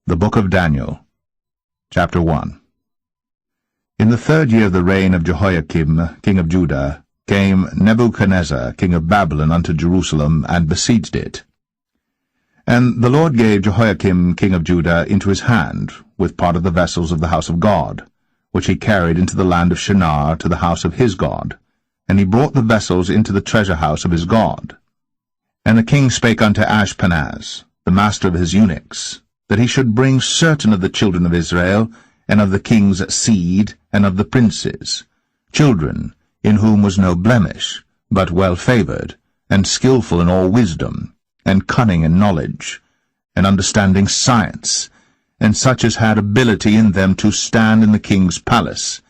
The Book of Daniel, Chapter 1. In the 3rd year of the reign of Jehoiakim, king of Judah, came Nebuchadnezzar, king of Babylon, unto Jerusalem, and besieged it. And the Lord gave Jehoiakim, king of Judah, into his hand, with part of the vessels of the house of God, which he carried into the land of Shinar to the house of his God. And he brought the vessels into the treasure house of his God. And the king spake unto Ashpenaz, the master of his eunuchs, that he should bring certain of the children of Israel, and of the king's seed, and of the princes, children in whom was no blemish, but well-favored, and skillful in all wisdom, and cunning in knowledge, and understanding science, and such as had ability in them to stand in the king's palace,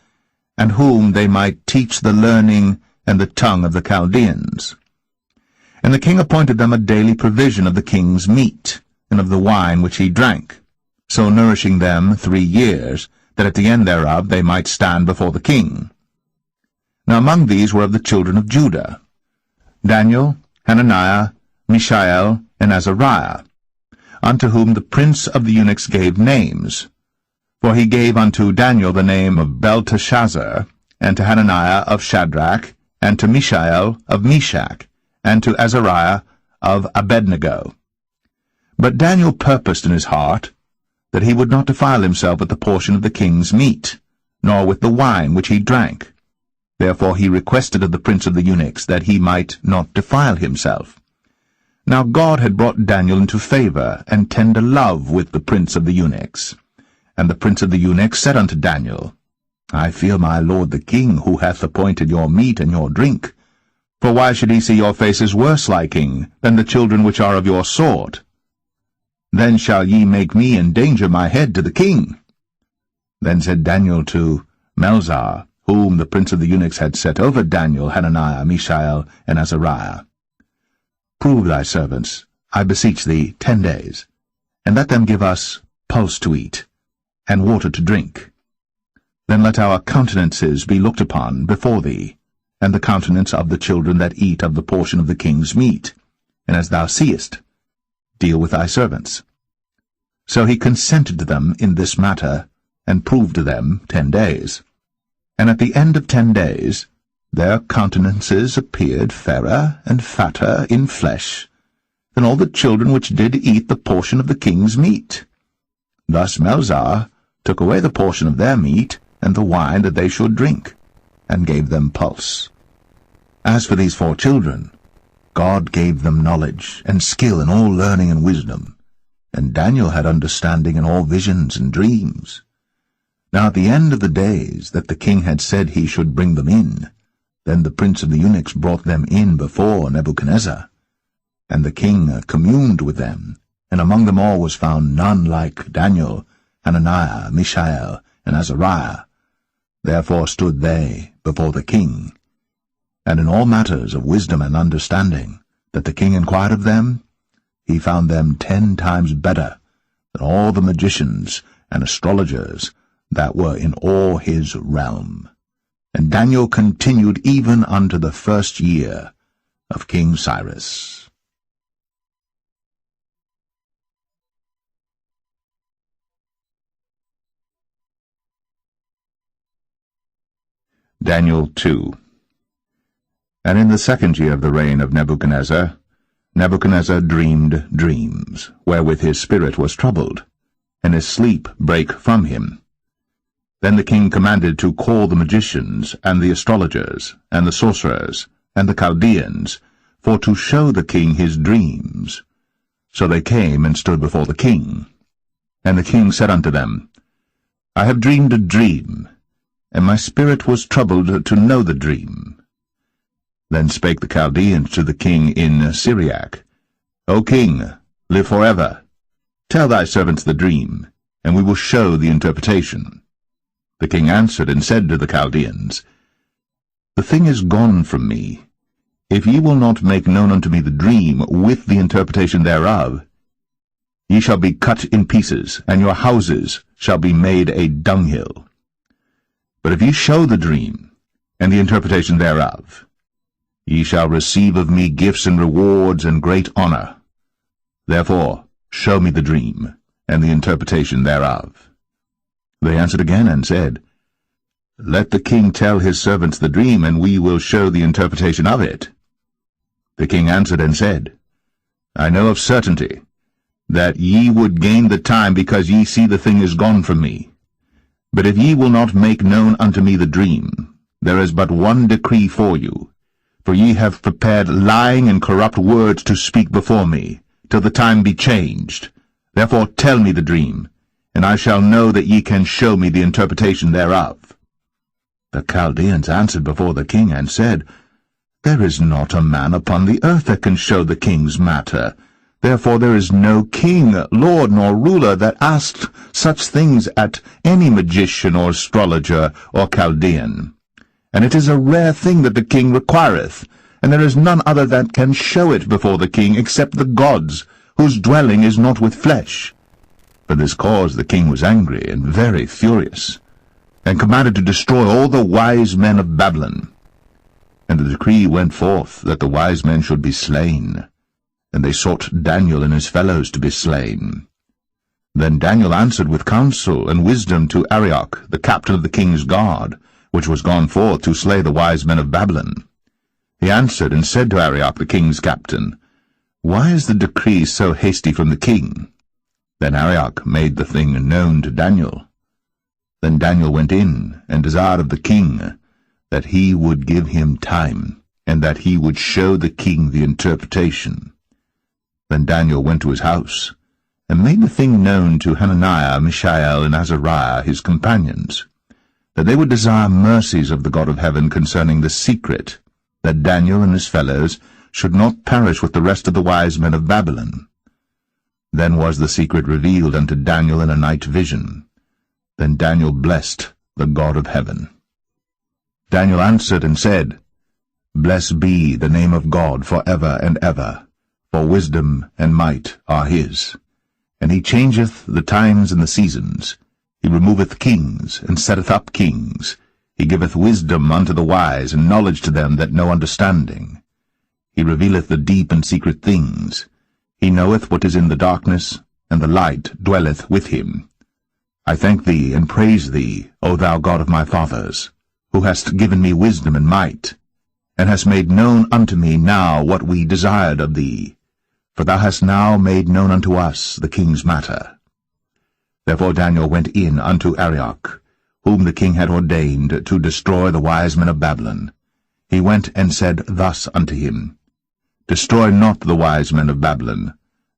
and whom they might teach the learning and the tongue of the Chaldeans. And the king appointed them a daily provision of the king's meat, and of the wine which he drank, so nourishing them 3 years, that at the end thereof they might stand before the king. Now among these were of the children of Judah, Daniel, Hananiah, Mishael, and Azariah, unto whom the prince of the eunuchs gave names. For he gave unto Daniel the name of Belteshazzar, and to Hananiah of Shadrach, and to Mishael of Meshach, and to Azariah of Abednego. But Daniel purposed in his heart that he would not defile himself with the portion of the king's meat, nor with the wine which he drank. Therefore he requested of the prince of the eunuchs that he might not defile himself. Now God had brought Daniel into favor and tender love with the prince of the eunuchs. And the prince of the eunuchs said unto Daniel, I fear my lord the king, who hath appointed your meat and your drink. For why should he see your faces worse liking than the children which are of your sort? Then shall ye make me endanger my head to the king. Then said Daniel to Melzar, whom the prince of the eunuchs had set over Daniel, Hananiah, Mishael, and Azariah, Prove thy servants, I beseech thee, 10 days, and let them give us pulse to eat, and water to drink. Then let our countenances be looked upon before thee, and the countenance of the children that eat of the portion of the king's meat, and as thou seest, deal with thy servants. So he consented to them in this matter, and proved to them 10 days. And at the end of 10 days, their countenances appeared fairer and fatter in flesh than all the children which did eat the portion of the king's meat. Thus Melzar took away the portion of their meat and the wine that they should drink, and gave them pulse. As for these 4 children, God gave them knowledge and skill in all learning and wisdom, and Daniel had understanding in all visions and dreams. Now at the end of the days that the king had said he should bring them in, then the prince of the eunuchs brought them in before Nebuchadnezzar. And the king communed with them, and among them all was found none like Daniel, Hananiah, Mishael, and Azariah. Therefore stood they before the king. And in all matters of wisdom and understanding that the king inquired of them, he found them 10 times better than all the magicians and astrologers that were in all his realm. And Daniel continued even unto the 1st year of King Cyrus. Daniel 2. And in the 2nd year of the reign of Nebuchadnezzar, Nebuchadnezzar dreamed dreams, wherewith his spirit was troubled, and his sleep brake from him. Then the king commanded to call the magicians, and the astrologers, and the sorcerers, and the Chaldeans, for to show the king his dreams. So they came and stood before the king. And the king said unto them, I have dreamed a dream, and my spirit was troubled to know the dream. Then spake the Chaldeans to the king in Syriac, O king, live forever. Tell thy servants the dream, and we will show the interpretation. The king answered and said to the Chaldeans, The thing is gone from me. If ye will not make known unto me the dream with the interpretation thereof, ye shall be cut in pieces, and your houses shall be made a dunghill. But if ye show the dream, and the interpretation thereof, ye shall receive of me gifts and rewards and great honor. Therefore show me the dream, and the interpretation thereof. They answered again and said, Let the king tell his servants the dream, and we will show the interpretation of it. The king answered and said, I know of certainty that ye would gain the time, because ye see the thing is gone from me. But if ye will not make known unto me the dream, there is but one decree for you, for ye have prepared lying and corrupt words to speak before me, till the time be changed. Therefore tell me the dream, and I shall know that ye can show me the interpretation thereof. The Chaldeans answered before the king, and said, There is not a man upon the earth that can show the king's matter. Therefore there is no king, lord, nor ruler that asked such things at any magician or astrologer or Chaldean. And it is a rare thing that the king requireth, and there is none other that can show it before the king, except the gods, whose dwelling is not with flesh. For this cause the king was angry and very furious, and commanded to destroy all the wise men of Babylon. And the decree went forth that the wise men should be slain, and they sought Daniel and his fellows to be slain. Then Daniel answered with counsel and wisdom to Arioch, the captain of the king's guard, which was gone forth to slay the wise men of Babylon. He answered and said to Arioch, the king's captain, Why is the decree so hasty from the king? Then Arioch made the thing known to Daniel. Then Daniel went in, and desired of the king that he would give him time, and that he would show the king the interpretation. Then Daniel went to his house, and made the thing known to Hananiah, Mishael, and Azariah, his companions, that they would desire mercies of the God of heaven concerning the secret, that Daniel and his fellows should not perish with the rest of the wise men of Babylon. Then was the secret revealed unto Daniel in a night vision. Then Daniel blessed the God of heaven. Daniel answered and said, Blessed be the name of God for ever and ever, for wisdom and might are his. And he changeth the times and the seasons. He removeth kings, and setteth up kings. He giveth wisdom unto the wise, and knowledge to them that know understanding. He revealeth the deep and secret things. He knoweth what is in the darkness, and the light dwelleth with him. I thank thee and praise thee, O thou God of my fathers, who hast given me wisdom and might, and hast made known unto me now what we desired of thee. For thou hast now made known unto us the king's matter. Therefore Daniel went in unto Arioch, whom the king had ordained to destroy the wise men of Babylon. He went and said thus unto him, Destroy not the wise men of Babylon.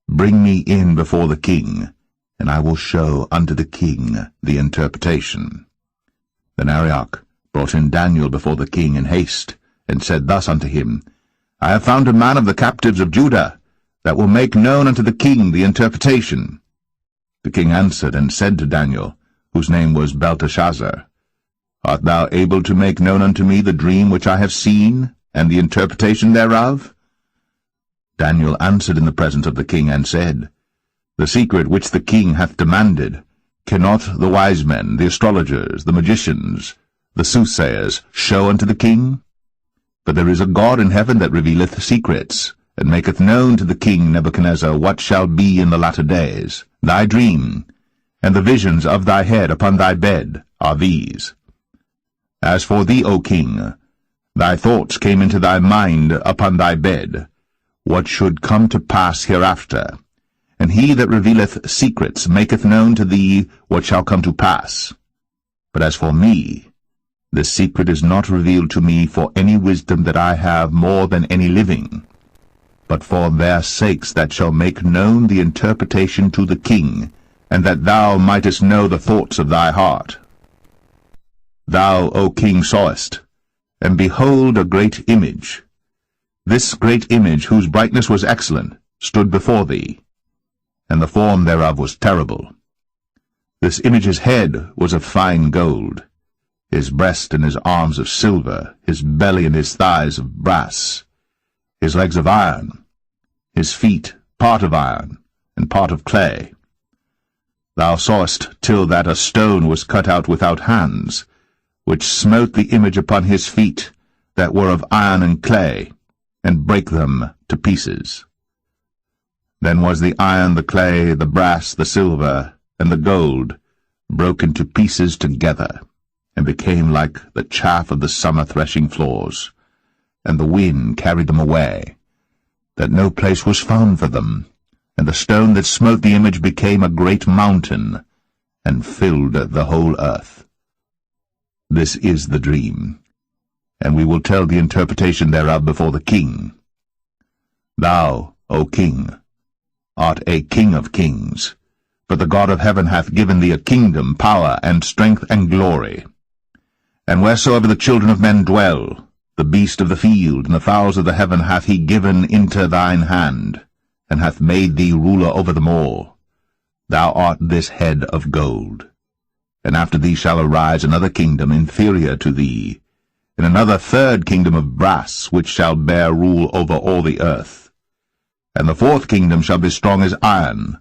Bring me in before the king, and I will show unto the king the interpretation. Then Arioch brought in Daniel before the king in haste, and said thus unto him, I have found a man of the captives of Judah, that will make known unto the king the interpretation. The king answered and said to Daniel, whose name was Belteshazzar, Art thou able to make known unto me the dream which I have seen, and the interpretation thereof? Daniel answered in the presence of the king, and said, The secret which the king hath demanded, cannot the wise men, the astrologers, the magicians, the soothsayers, show unto the king? For there is a God in heaven that revealeth secrets, and maketh known to the king Nebuchadnezzar what shall be in the latter days. Thy dream, and the visions of thy head upon thy bed, are these. As for thee, O king, thy thoughts came into thy mind upon thy bed, what should come to pass hereafter. And he that revealeth secrets maketh known to thee what shall come to pass. But as for me, the secret is not revealed to me for any wisdom that I have more than any living, but for their sakes that shall make known the interpretation to the king, and that thou mightest know the thoughts of thy heart. Thou, O king, sawest, and behold a great image. This great image, whose brightness was excellent, stood before thee, and the form thereof was terrible. This image's head was of fine gold, his breast and his arms of silver, his belly and his thighs of brass, his legs of iron, his feet part of iron, and part of clay. Thou sawest till that a stone was cut out without hands, which smote the image upon his feet, that were of iron and clay, and brake them to pieces. Then was the iron, the clay, the brass, the silver, and the gold broken to pieces together, and became like the chaff of the summer threshing floors, and the wind carried them away, that no place was found for them, and the stone that smote the image became a great mountain, and filled the whole earth. This is the dream, and we will tell the interpretation thereof before the king. Thou, O king, art a king of kings, for the God of heaven hath given thee a kingdom, power, and strength, and glory. And wheresoever the children of men dwell, the beast of the field and the fowls of the heaven hath he given into thine hand, and hath made thee ruler over them all. Thou art this head of gold. And after thee shall arise another kingdom inferior to thee, and another third kingdom of brass, which shall bear rule over all the earth. And the fourth kingdom shall be strong as iron,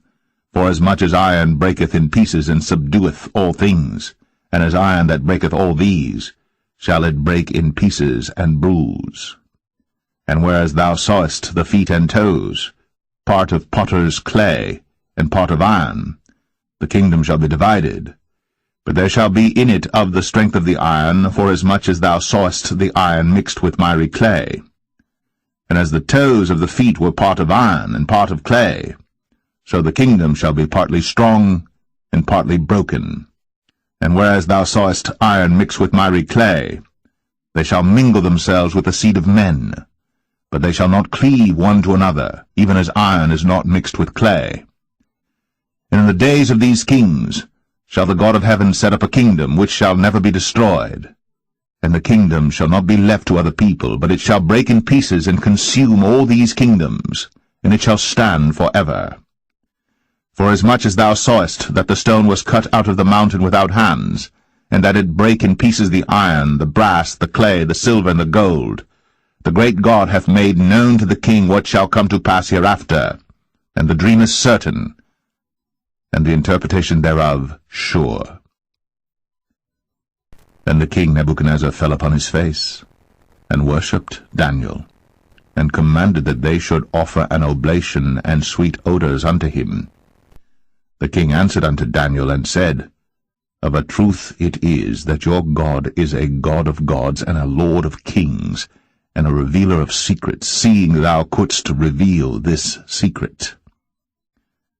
for as much as iron breaketh in pieces and subdueth all things, and as iron that breaketh all these, shall it break in pieces and bruise. And whereas thou sawest the feet and toes, part of potter's clay, and part of iron, the kingdom shall be divided. But there shall be in it of the strength of the iron, forasmuch as thou sawest the iron mixed with miry clay. And as the toes of the feet were part of iron and part of clay, so the kingdom shall be partly strong and partly broken. And whereas thou sawest iron mixed with miry clay, they shall mingle themselves with the seed of men, but they shall not cleave one to another, even as iron is not mixed with clay. And in the days of these kings shall the God of heaven set up a kingdom which shall never be destroyed. And the kingdom shall not be left to other people, but it shall break in pieces and consume all these kingdoms, and it shall stand for ever. Forasmuch as thou sawest that the stone was cut out of the mountain without hands, and that it brake in pieces the iron, the brass, the clay, the silver, and the gold, the great God hath made known to the king what shall come to pass hereafter, and the dream is certain, and the interpretation thereof sure. Then the king Nebuchadnezzar fell upon his face, and worshipped Daniel, and commanded that they should offer an oblation and sweet odours unto him. The king answered unto Daniel, and said, Of a truth it is that your God is a God of gods, and a Lord of kings, and a revealer of secrets, seeing thou couldst reveal this secret.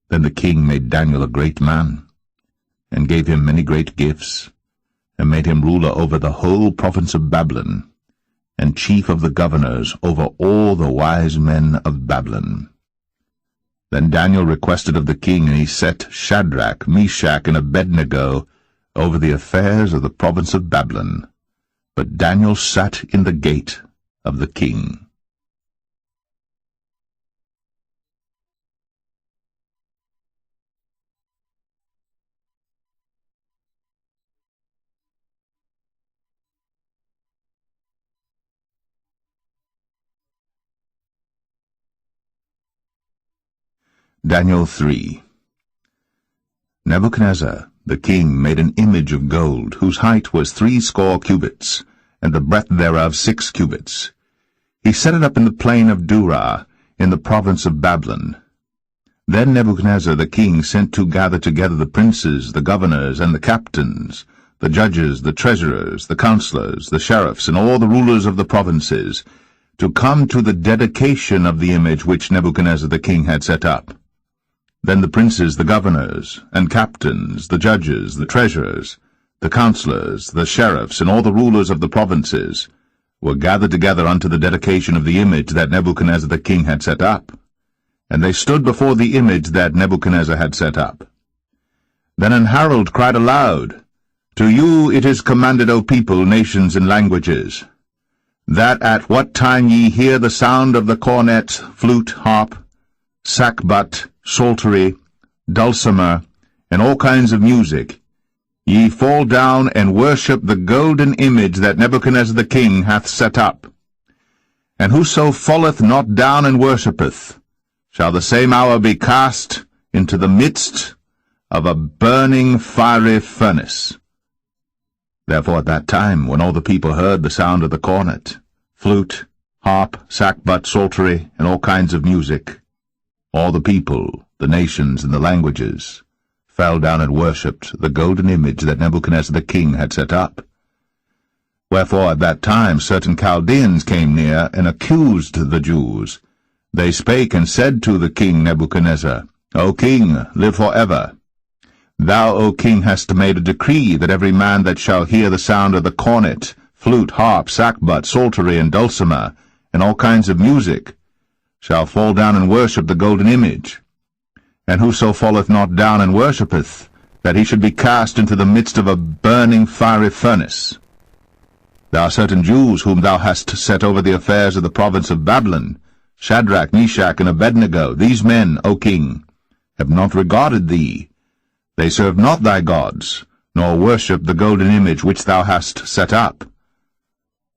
Then the king made Daniel a great man, and gave him many great gifts, and made him ruler over the whole province of Babylon, and chief of the governors over all the wise men of Babylon. Then Daniel requested of the king, and he set Shadrach, Meshach, and Abednego over the affairs of the province of Babylon. But Daniel sat in the gate of the king. Daniel 3. Nebuchadnezzar the king made an image of gold, whose height was 60 cubits, and the breadth thereof 6 cubits. He set it up in the plain of Dura, in the province of Babylon. Then Nebuchadnezzar the king sent to gather together the princes, the governors, and the captains, the judges, the treasurers, the counselors, the sheriffs, and all the rulers of the provinces, to come to the dedication of the image which Nebuchadnezzar the king had set up. Then the princes, the governors, and captains, the judges, the treasurers, the counselors, the sheriffs, and all the rulers of the provinces were gathered together unto the dedication of the image that Nebuchadnezzar the king had set up. And they stood before the image that Nebuchadnezzar had set up. Then an herald cried aloud, To you it is commanded, O people, nations, and languages, that at what time ye hear the sound of the cornet, flute, harp, sackbut, psaltery, dulcimer, and all kinds of music, ye fall down and worship the golden image that Nebuchadnezzar the king hath set up. And whoso falleth not down and worshippeth, shall the same hour be cast into the midst of a burning fiery furnace. Therefore at that time, when all the people heard the sound of the cornet, flute, harp, sackbut, psaltery, and all kinds of music, all the people, the nations, and the languages, fell down and worshipped the golden image that Nebuchadnezzar the king had set up. Wherefore at that time certain Chaldeans came near and accused the Jews. They spake and said to the king Nebuchadnezzar, O king, live for ever. Thou, O king, hast made a decree that every man that shall hear the sound of the cornet, flute, harp, sackbut, psaltery, and dulcimer, and all kinds of music, shall fall down and worship the golden image. And whoso falleth not down and worshippeth, that he should be cast into the midst of a burning fiery furnace. There are certain Jews whom thou hast set over the affairs of the province of Babylon, Shadrach, Meshach, and Abednego. These men, O king, have not regarded thee. They serve not thy gods, nor worship the golden image which thou hast set up.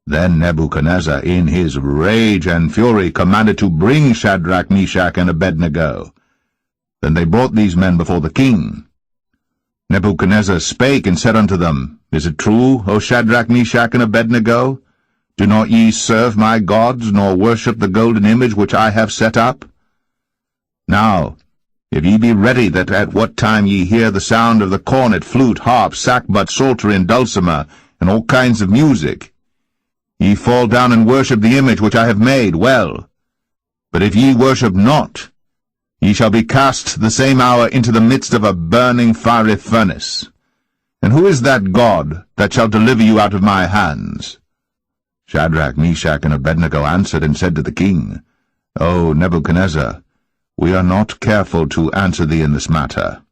Then Nebuchadnezzar, in his rage and fury, commanded to bring Shadrach, Meshach, and Abednego. Then they brought these men before the king. Nebuchadnezzar spake and said unto them, Is it true, O Shadrach, Meshach, and Abednego? Do not ye serve my gods, nor worship the golden image which I have set up? Now, if ye be ready that at what time ye hear the sound of the cornet, flute, harp, sackbut, psaltery, and dulcimer, and all kinds of music, ye fall down and worship the image which I have made, well. But if ye worship not, ye shall be cast the same hour into the midst of a burning fiery furnace. And who is that God that shall deliver you out of my hands? Shadrach, Meshach, and Abednego answered and said to the king, O Nebuchadnezzar, we are not careful to answer thee in this matter.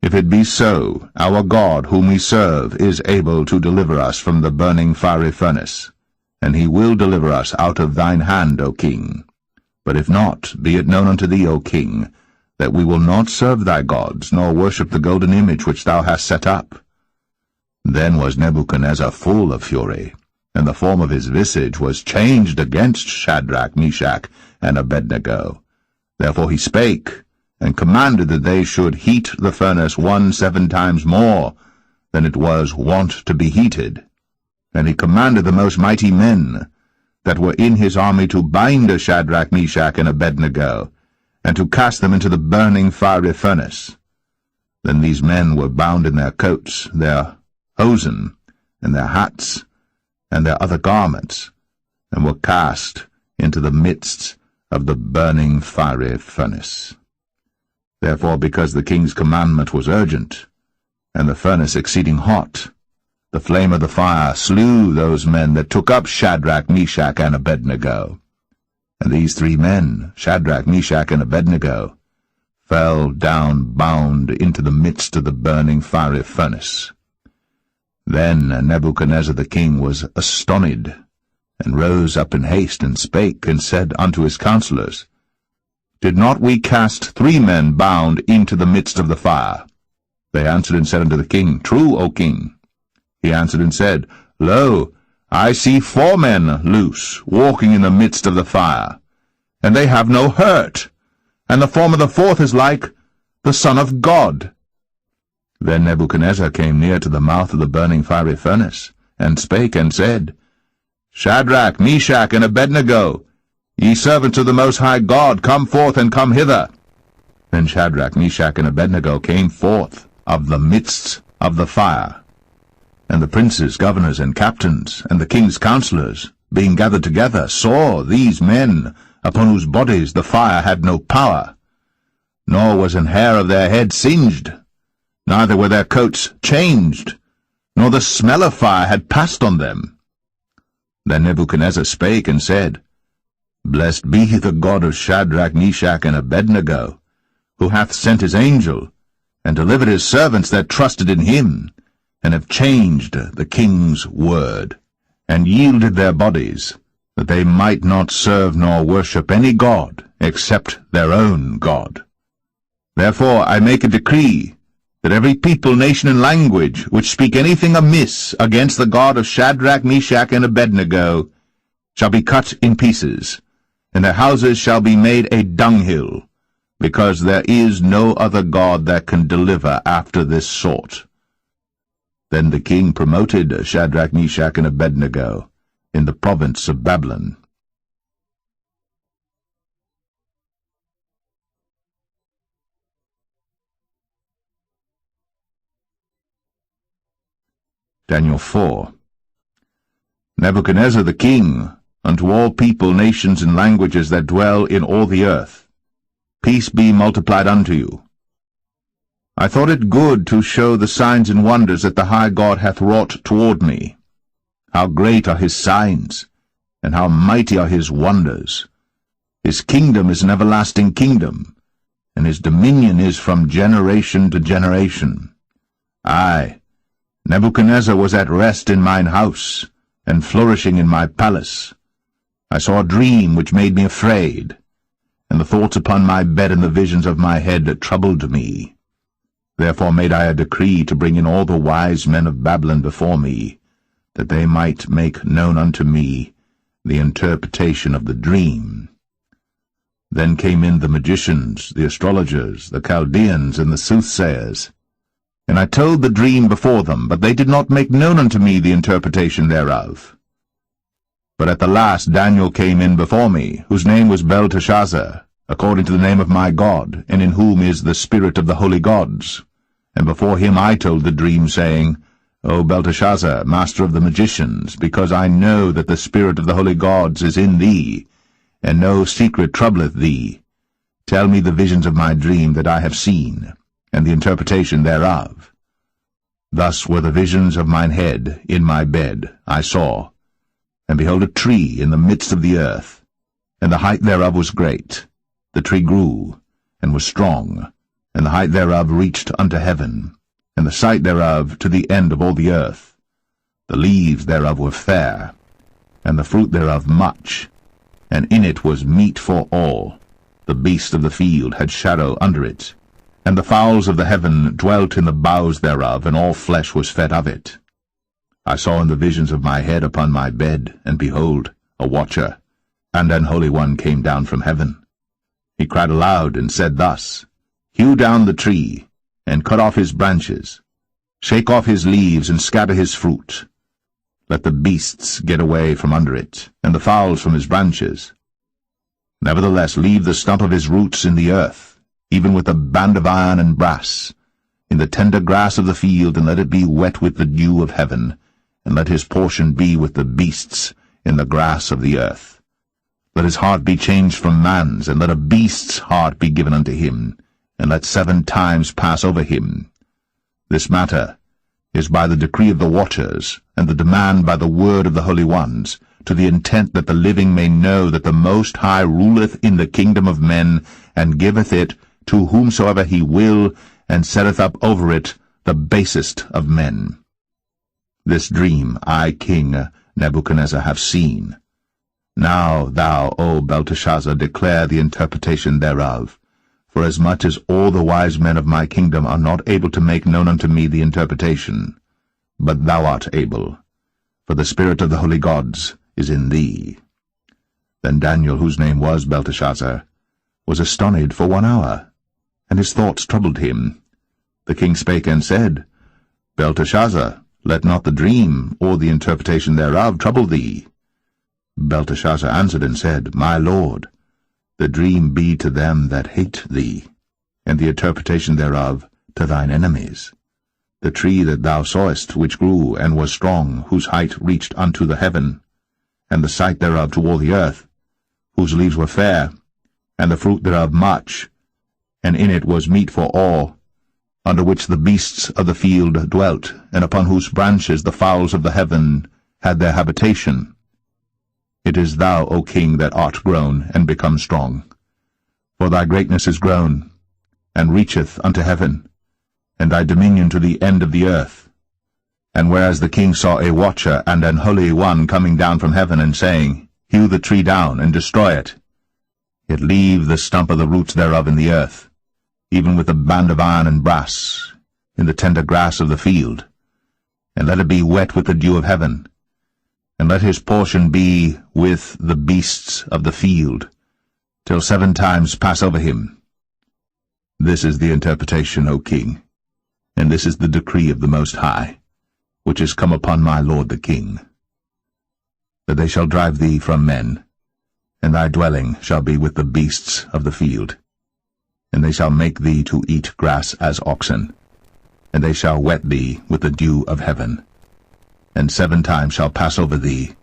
If it be so, our God whom we serve is able to deliver us from the burning fiery furnace, and he will deliver us out of thine hand, O king. But if not, be it known unto thee, O king, that we will not serve thy gods, nor worship the golden image which thou hast set up. Then was Nebuchadnezzar full of fury, and the form of his visage was changed against Shadrach, Meshach, and Abednego. Therefore he spake, and commanded that they should heat the furnace 7 times more than it was wont to be heated. And he commanded the most mighty men that were in his army to bind Shadrach, Meshach, and Abednego, and to cast them into the burning fiery furnace. Then these men were bound in their coats, their hosen, and their hats, and their other garments, and were cast into the midst of the burning fiery furnace. Therefore, because the king's commandment was urgent, and the furnace exceeding hot, the flame of the fire slew those men that took up Shadrach, Meshach, and Abednego. And these 3 men, Shadrach, Meshach, and Abednego, fell down bound into the midst of the burning fiery furnace. Then Nebuchadnezzar the king was astonished, and rose up in haste, and spake, and said unto his counselors, Did not we cast 3 men bound into the midst of the fire? They answered and said unto the king, True, O king. He answered and said, Lo, I see 4 men loose, walking in the midst of the fire, and they have no hurt, and the form of the 4th is like the Son of God. Then Nebuchadnezzar came near to the mouth of the burning fiery furnace, and spake and said, Shadrach, Meshach, and Abednego, ye servants of the Most High God, come forth and come hither. Then Shadrach, Meshach, and Abednego came forth of the midst of the fire. And the princes, governors, and captains, and the king's counselors, being gathered together, saw these men, upon whose bodies the fire had no power, nor was an hair of their head singed, neither were their coats changed, nor the smell of fire had passed on them. Then Nebuchadnezzar spake and said, Blessed be the God of Shadrach, Meshach, and Abednego, who hath sent his angel, and delivered his servants that trusted in him, and have changed the king's word, and yielded their bodies, that they might not serve nor worship any god except their own God. Therefore I make a decree, that every people, nation, and language which speak anything amiss against the God of Shadrach, Meshach, and Abednego shall be cut in pieces, and their houses shall be made a dunghill, because there is no other God that can deliver after this sort. Then the king promoted Shadrach, Meshach, and Abednego in the province of Babylon. Daniel 4. Nebuchadnezzar the king, unto all people, nations, and languages that dwell in all the earth, peace be multiplied unto you. I thought it good to show the signs and wonders that the high God hath wrought toward me. How great are his signs, and how mighty are his wonders. His kingdom is an everlasting kingdom, and his dominion is from generation to generation. I, Nebuchadnezzar, was at rest in mine house, and flourishing in my palace. I saw a dream which made me afraid, and the thoughts upon my bed and the visions of my head troubled me. Therefore made I a decree to bring in all the wise men of Babylon before me, that they might make known unto me the interpretation of the dream. Then came in the magicians, the astrologers, the Chaldeans, and the soothsayers. And I told the dream before them, but they did not make known unto me the interpretation thereof. But at the last Daniel came in before me, whose name was Belteshazzar, according to the name of my God, and in whom is the spirit of the holy gods. And before him I told the dream, saying, O Belteshazzar, master of the magicians, because I know that the spirit of the holy gods is in thee, and no secret troubleth thee, tell me the visions of my dream that I have seen, and the interpretation thereof. Thus were the visions of mine head in my bed, I saw, and behold a tree in the midst of the earth, and the height thereof was great. The tree grew, and was strong, and the height thereof reached unto heaven, and the sight thereof to the end of all the earth. The leaves thereof were fair, and the fruit thereof much, and in it was meat for all. The beasts of the field had shadow under it, and the fowls of the heaven dwelt in the boughs thereof, and all flesh was fed of it. I saw in the visions of my head upon my bed, and behold, a watcher, and an holy one came down from heaven. He cried aloud, and said thus, Hew down the tree, and cut off his branches, shake off his leaves, and scatter his fruit. Let the beasts get away from under it, and the fowls from his branches. Nevertheless leave the stump of his roots in the earth, even with a band of iron and brass, in the tender grass of the field, and let it be wet with the dew of heaven, and let his portion be with the beasts in the grass of the earth. Let his heart be changed from man's, and let a beast's heart be given unto him, and let 7 times pass over him. This matter is by the decree of the watchers, and the demand by the word of the holy ones, to the intent that the living may know that the Most High ruleth in the kingdom of men, and giveth it to whomsoever he will, and setteth up over it the basest of men. This dream I, King Nebuchadnezzar, have seen. Now thou, O Belteshazzar, declare the interpretation thereof, forasmuch as all the wise men of my kingdom are not able to make known unto me the interpretation. But thou art able, for the spirit of the holy gods is in thee. Then Daniel, whose name was Belteshazzar, was astonied for 1 hour, and his thoughts troubled him. The king spake and said, Belteshazzar, let not the dream or the interpretation thereof trouble thee. Belteshazzar answered and said, My lord, the dream be to them that hate thee, and the interpretation thereof to thine enemies. The tree that thou sawest, which grew and was strong, whose height reached unto the heaven, and the sight thereof to all the earth, whose leaves were fair, and the fruit thereof much, and in it was meat for all, under which the beasts of the field dwelt, and upon whose branches the fowls of the heaven had their habitation. It is thou, O king, that art grown and become strong. For thy greatness is grown, and reacheth unto heaven, and thy dominion to the end of the earth. And whereas the king saw a watcher and an holy one coming down from heaven, and saying, Hew the tree down, and destroy it, yet leave the stump of the roots thereof in the earth, even with a band of iron and brass, in the tender grass of the field, and let it be wet with the dew of heaven, and let his portion be with the beasts of the field, till 7 times pass over him. This is the interpretation, O king, and this is the decree of the Most High, which is come upon my lord the king, that they shall drive thee from men, and thy dwelling shall be with the beasts of the field, and they shall make thee to eat grass as oxen, and they shall wet thee with the dew of heaven, and 7 times shall pass over thee,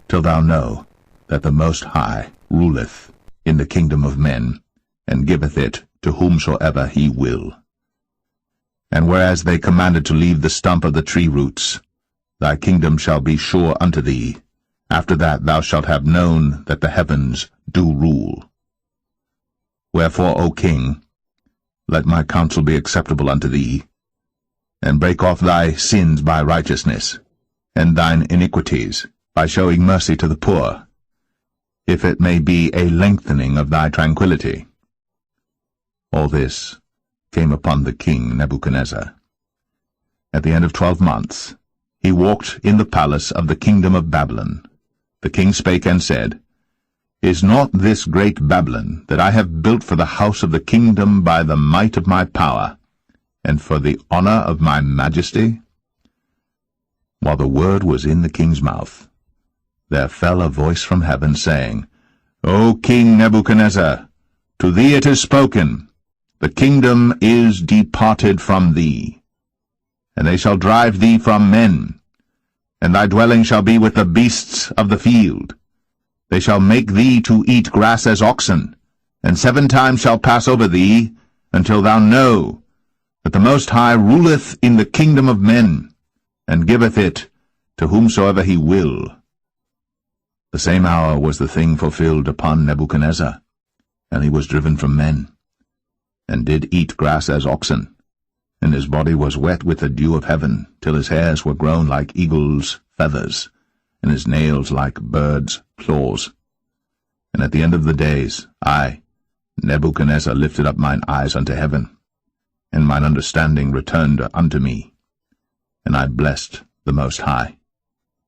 till thou know that the Most High ruleth in the kingdom of men, and giveth it to whomsoever he will. And whereas they commanded to leave the stump of the tree roots, thy kingdom shall be sure unto thee. After that thou shalt have known that the heavens do rule. Wherefore, O king, let my counsel be acceptable unto thee, and break off thy sins by righteousness, and thine iniquities by showing mercy to the poor, if it may be a lengthening of thy tranquillity. All this came upon the king Nebuchadnezzar. At the end of 12 months, he walked in the palace of the kingdom of Babylon. The king spake and said, Is not this great Babylon, that I have built for the house of the kingdom by the might of my power, and for the honor of my majesty? While the word was in the king's mouth, there fell a voice from heaven, saying, O King Nebuchadnezzar, to thee it is spoken, the kingdom is departed from thee, and they shall drive thee from men, and thy dwelling shall be with the beasts of the field. They shall make thee to eat grass as oxen, and 7 times shall pass over thee, until thou know that the Most High ruleth in the kingdom of men, and giveth it to whomsoever he will. The same hour was the thing fulfilled upon Nebuchadnezzar, and he was driven from men, and did eat grass as oxen, and his body was wet with the dew of heaven, till his hairs were grown like eagles' feathers, and his nails like birds' claws. And at the end of the days, I, Nebuchadnezzar, lifted up mine eyes unto heaven, and mine understanding returned unto me. And I blessed the Most High,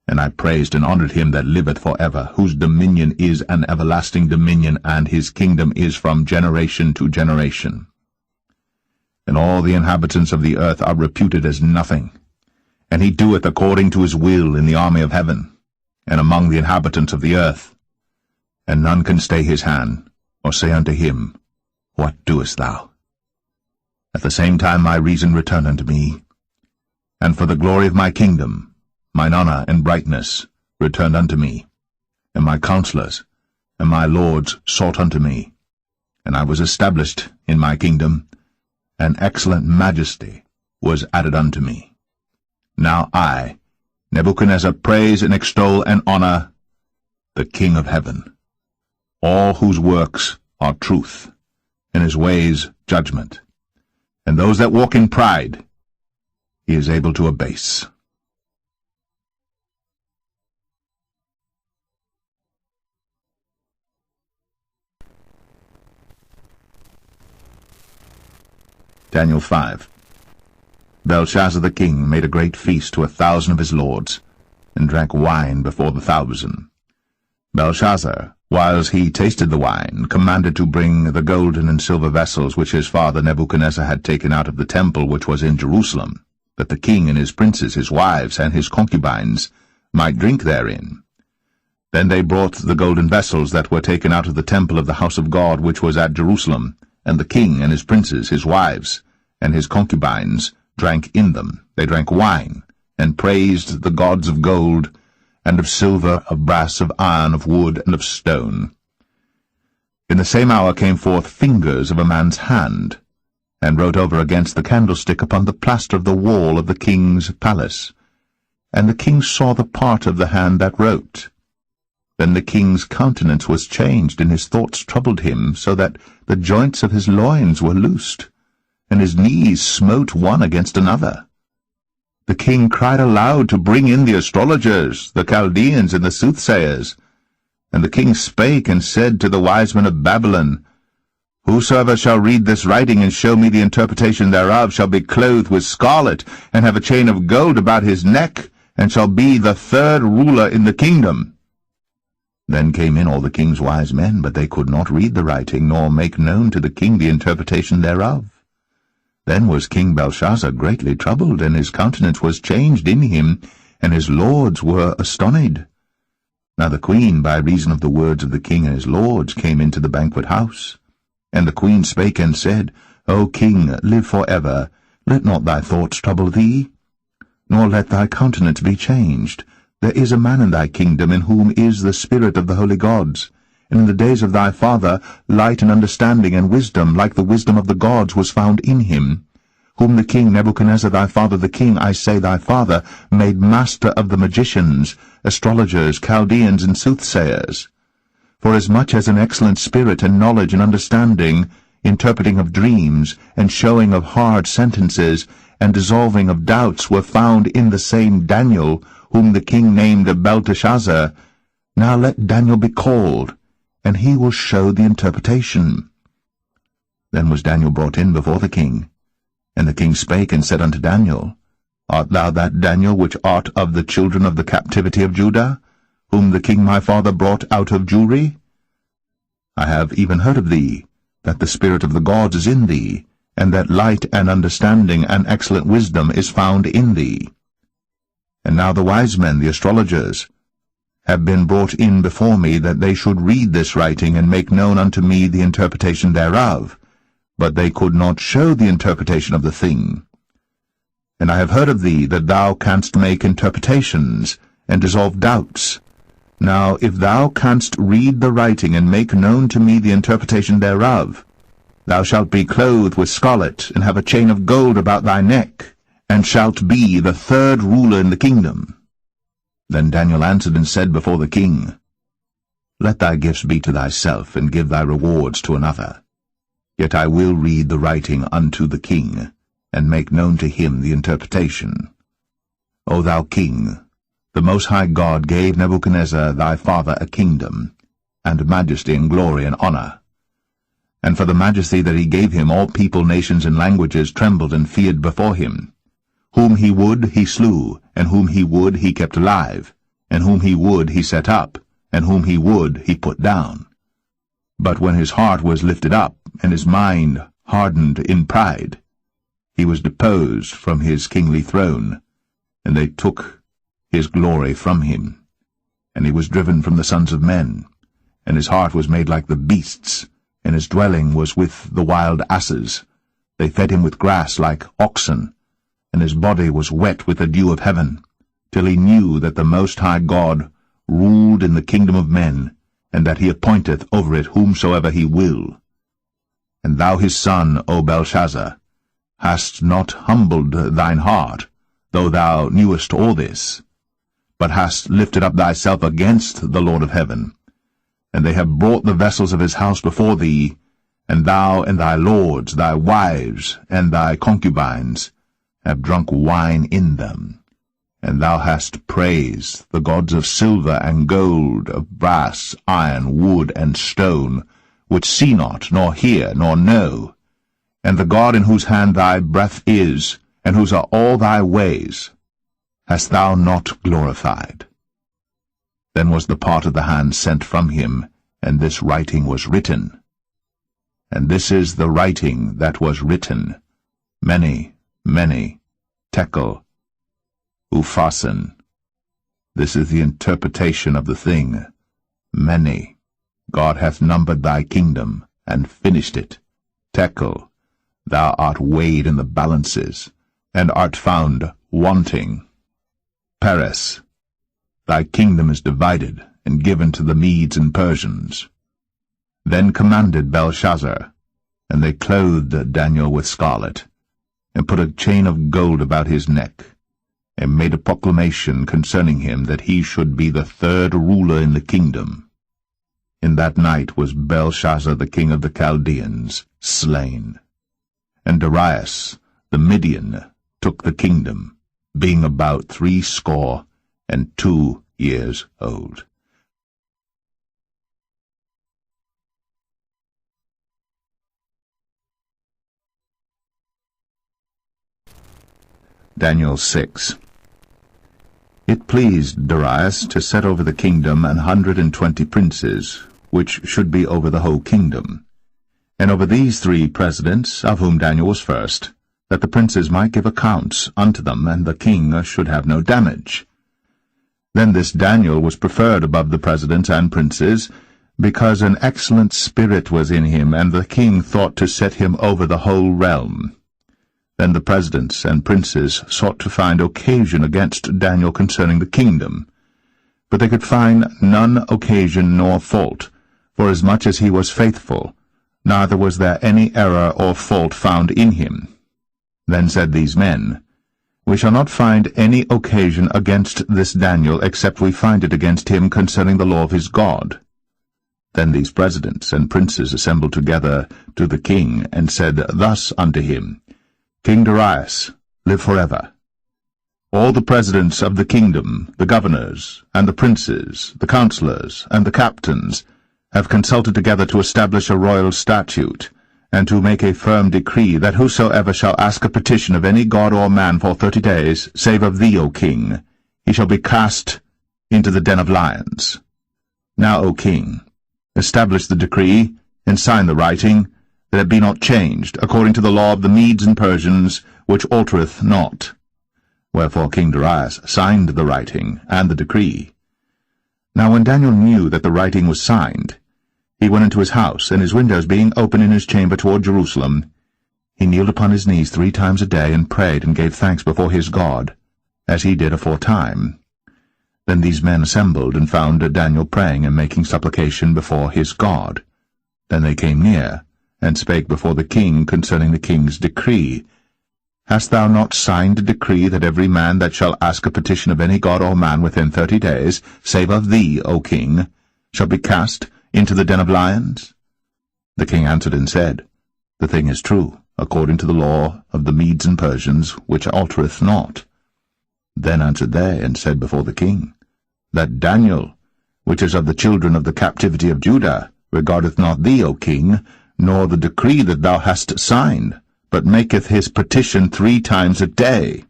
and I praised and honored him that liveth for ever, whose dominion is an everlasting dominion, and his kingdom is from generation to generation. And all the inhabitants of the earth are reputed as nothing, and he doeth according to his will in the army of heaven, and among the inhabitants of the earth. And none can stay his hand, or say unto him, What doest thou? At the same time my reason returned unto me, and for the glory of my kingdom, mine honor and brightness returned unto me, and my counselors and my lords sought unto me, and I was established in my kingdom, and excellent majesty was added unto me. Now I, Nebuchadnezzar, praise and extol and honor the King of heaven, all whose works are truth, and his ways judgment, and those that walk in pride he is able to abase. Daniel 5. Belshazzar the king made a great feast to 1,000 of his lords, and drank wine before the 1,000. Belshazzar, whiles he tasted the wine, commanded to bring the golden and silver vessels which his father Nebuchadnezzar had taken out of the temple which was in Jerusalem, that the king and his princes, his wives, and his concubines might drink therein. Then they brought the golden vessels that were taken out of the temple of the house of God which was at Jerusalem, and the king and his princes, his wives, and his concubines drank in them. They drank wine, and praised the gods of gold, and of silver, of brass, of iron, of wood, and of stone. In the same hour came forth fingers of a man's hand, and wrote over against the candlestick upon the plaster of the wall of the king's palace. And the king saw the part of the hand that wrote. Then the king's countenance was changed, and his thoughts troubled him, so that the joints of his loins were loosed, and his knees smote one against another. The king cried aloud to bring in the astrologers, the Chaldeans, and the soothsayers. And the king spake and said to the wise men of Babylon, Whosoever shall read this writing and show me the interpretation thereof shall be clothed with scarlet, and have a chain of gold about his neck, and shall be the 3rd ruler in the kingdom. Then came in all the king's wise men, but they could not read the writing, nor make known to the king the interpretation thereof. Then was King Belshazzar greatly troubled, and his countenance was changed in him, and his lords were astonied. Now the queen, by reason of the words of the king and his lords, came into the banquet house. And the queen spake and said, O king, live for ever. Let not thy thoughts trouble thee. nor let thy countenance be changed. There is a man in thy kingdom in whom is the spirit of the holy gods, and in the days of thy father light and understanding and wisdom, like the wisdom of the gods, was found in him, whom the king Nebuchadnezzar thy father, the king, I say thy father, made master of the magicians, astrologers, Chaldeans, and soothsayers. For as much as an excellent spirit and knowledge and understanding, interpreting of dreams, and showing of hard sentences, and dissolving of doubts were found in the same Daniel, whom the king named Belteshazzar, now let Daniel be called, and he will show the interpretation. Then was Daniel brought in before the king. And the king spake and said unto Daniel, Art thou that Daniel which art of the children of the captivity of Judah, whom the king my father brought out of Jewry? I have even heard of thee, that the spirit of the gods is in thee, and that light and understanding and excellent wisdom is found in thee. And now the wise men, the astrologers, have been brought in before me, that they should read this writing, and make known unto me the interpretation thereof. But they could not show the interpretation of the thing. And I have heard of thee, that thou canst make interpretations, and dissolve doubts. Now if thou canst read the writing, and make known to me the interpretation thereof, thou shalt be clothed with scarlet, and have a chain of gold about thy neck, and shalt be the third ruler in the kingdom. Then Daniel answered and said before the king, Let thy gifts be to thyself, and give thy rewards to another. Yet I will read the writing unto the king, and make known to him the interpretation. O thou king, the Most High God gave Nebuchadnezzar thy father a kingdom, and majesty and glory and honor. And for the majesty that he gave him, all people, nations, and languages trembled and feared before him. Whom he would he slew, and whom he would he kept alive, and whom he would he set up, and whom he would he put down. But when his heart was lifted up, and his mind hardened in pride, he was deposed from his kingly throne, and they took his glory from him. And he was driven from the sons of men, and his heart was made like the beasts, and his dwelling was with the wild asses. They fed him with grass like oxen, and his body was wet with the dew of heaven, till he knew that the Most High God ruled in the kingdom of men, and that he appointeth over it whomsoever he will. And thou his son, O Belshazzar, hast not humbled thine heart, though thou knewest all this, but hast lifted up thyself against the Lord of heaven. And they have brought the vessels of his house before thee, and thou and thy lords, thy wives, and thy concubines, have drunk wine in them. And thou hast praised the gods of silver and gold, of brass, iron, wood, and stone, which see not, nor hear, nor know, and the God in whose hand thy breath is, and whose are all thy ways, hast thou not glorified. Then was the part of the hand sent from him, and this writing was written. And this is the writing that was written, many, many, tekel, Uphasin. This is the interpretation of the thing. Many. God hath numbered thy kingdom, and finished it. Tekel. Thou art weighed in the balances, and art found wanting. Peres. Thy kingdom is divided, and given to the Medes and Persians. Then commanded Belshazzar, and they clothed Daniel with scarlet, and put a chain of gold about his neck, and made a proclamation concerning him that he should be the third ruler in the kingdom. In that night was Belshazzar the king of the Chaldeans slain. And Darius the Median took the kingdom, being about 62 years old. Daniel 6. It pleased Darius to set over the kingdom 120 princes, which should be over the whole kingdom. And over these 3 presidents, of whom Daniel was first, that the princes might give accounts unto them, and the king should have no damage. Then this Daniel was preferred above the presidents and princes, because an excellent spirit was in him, and the king thought to set him over the whole realm. Then the presidents and princes sought to find occasion against Daniel concerning the kingdom, but they could find none occasion nor fault, forasmuch as he was faithful, neither was there any error or fault found in him. Then said these men, We shall not find any occasion against this Daniel, except we find it against him concerning the law of his God. Then these presidents and princes assembled together to the king, and said thus unto him, King Darius, live forever. All the presidents of the kingdom, the governors, and the princes, the counselors, and the captains, have consulted together to establish a royal statute, and to make a firm decree, that whosoever shall ask a petition of any god or man for 30 days, save of thee, O king, he shall be cast into the den of lions. Now, O king, establish the decree, and sign the writing, that it be not changed, according to the law of the Medes and Persians, which altereth not. Wherefore King Darius signed the writing and the decree. Now when Daniel knew that the writing was signed, he went into his house, and his windows being open in his chamber toward Jerusalem, he kneeled upon his knees 3 times a day, and prayed and gave thanks before his God, as he did aforetime. Then these men assembled, and found Daniel praying and making supplication before his God. Then they came near, and spake before the king concerning the king's decree. Hast thou not signed a decree that every man that shall ask a petition of any god or man within 30 days, save of thee, O king, shall be cast into the den of lions? The king answered and said, The thing is true, according to the law of the Medes and Persians, which altereth not. Then answered they, and said before the king, That Daniel, which is of the children of the captivity of Judah, regardeth not thee, O king, nor the decree that thou hast signed, but maketh his petition 3 times a day.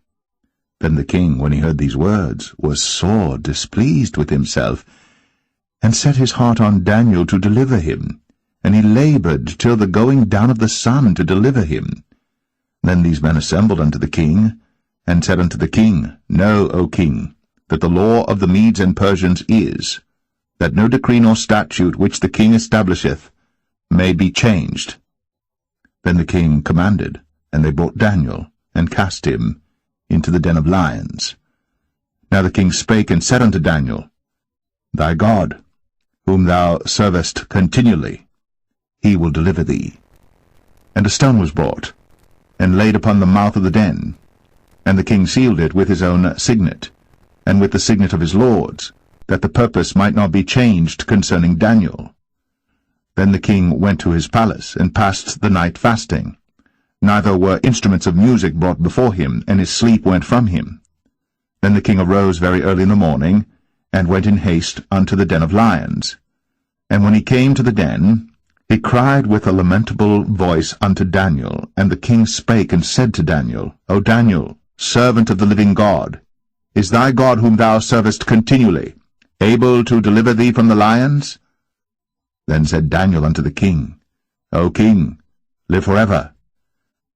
Then the king, when he heard these words, was sore displeased with himself, and set his heart on Daniel to deliver him, and he laboured till the going down of the sun to deliver him. Then these men assembled unto the king, and said unto the king, Know, O king, that the law of the Medes and Persians is, that no decree nor statute which the king establisheth may be changed. Then the king commanded, and they brought Daniel, and cast him into the den of lions. Now the king spake and said unto Daniel, Thy God, whom thou servest continually, he will deliver thee. And a stone was brought, and laid upon the mouth of the den, and the king sealed it with his own signet, and with the signet of his lords, that the purpose might not be changed concerning Daniel. Then the king went to his palace, and passed the night fasting. Neither were instruments of music brought before him, and his sleep went from him. Then the king arose very early in the morning, and went in haste unto the den of lions. And when he came to the den, he cried with a lamentable voice unto Daniel. And the king spake and said to Daniel, O Daniel, servant of the living God, is thy God whom thou servest continually able to deliver thee from the lions? Then said Daniel unto the king, O king, live forever.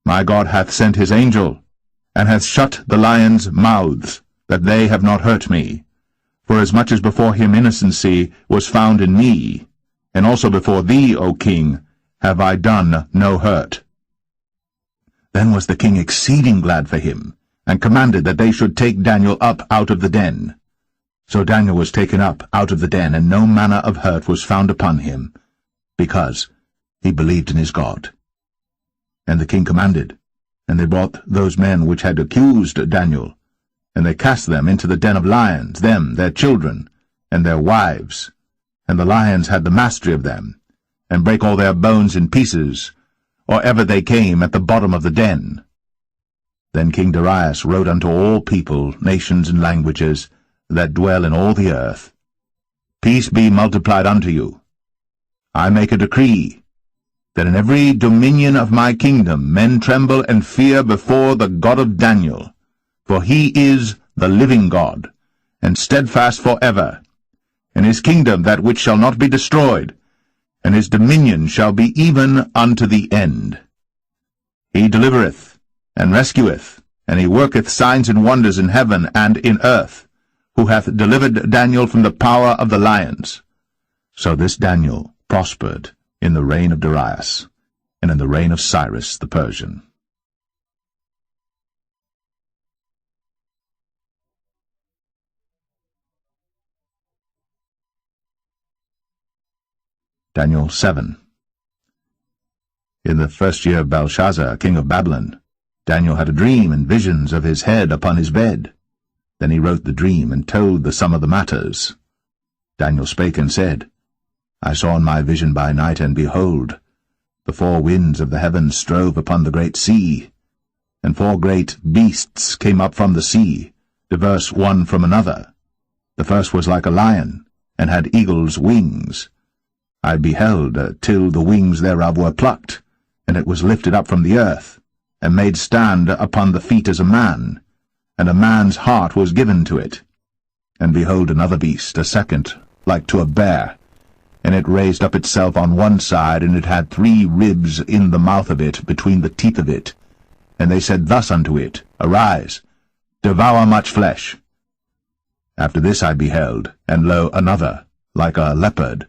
My God hath sent his angel, and hath shut the lions' mouths, that they have not hurt me. Forasmuch as before him innocency was found in me, and also before thee, O king, have I done no hurt. Then was the king exceeding glad for him, and commanded that they should take Daniel up out of the den. So Daniel was taken up out of the den, and no manner of hurt was found upon him, because he believed in his God. And the king commanded, and they brought those men which had accused Daniel, and they cast them into the den of lions, them, their children, and their wives. And the lions had the mastery of them, and brake all their bones in pieces, or ever they came at the bottom of the den. Then King Darius wrote unto all people, nations, and languages, that dwell in all the earth, Peace be multiplied unto you. I make a decree, that in every dominion of my kingdom men tremble and fear before the God of Daniel, for he is the living God, and steadfast for ever, and his kingdom that which shall not be destroyed, and his dominion shall be even unto the end. He delivereth, and rescueth, and he worketh signs and wonders in heaven and in earth, who hath delivered Daniel from the power of the lions. So this Daniel prospered in the reign of Darius, and in the reign of Cyrus the Persian. Daniel 7. In the first year of Belshazzar, king of Babylon, Daniel had a dream and visions of his head upon his bed. Then he wrote the dream and told the sum of the matters. Daniel spake and said, I saw in my vision by night, and behold, the four winds of the heavens strove upon the great sea, and four great beasts came up from the sea, diverse one from another. The first was like a lion, and had eagle's wings. I beheld till the wings thereof were plucked, and it was lifted up from the earth, and made stand upon the feet as a man, and a man's heart was given to it. And behold, another beast, a second, like to a bear, and it raised up itself on one side, and it had 3 ribs in the mouth of it, between the teeth of it. And they said thus unto it, Arise, devour much flesh. After this I beheld, and lo, another, like a leopard,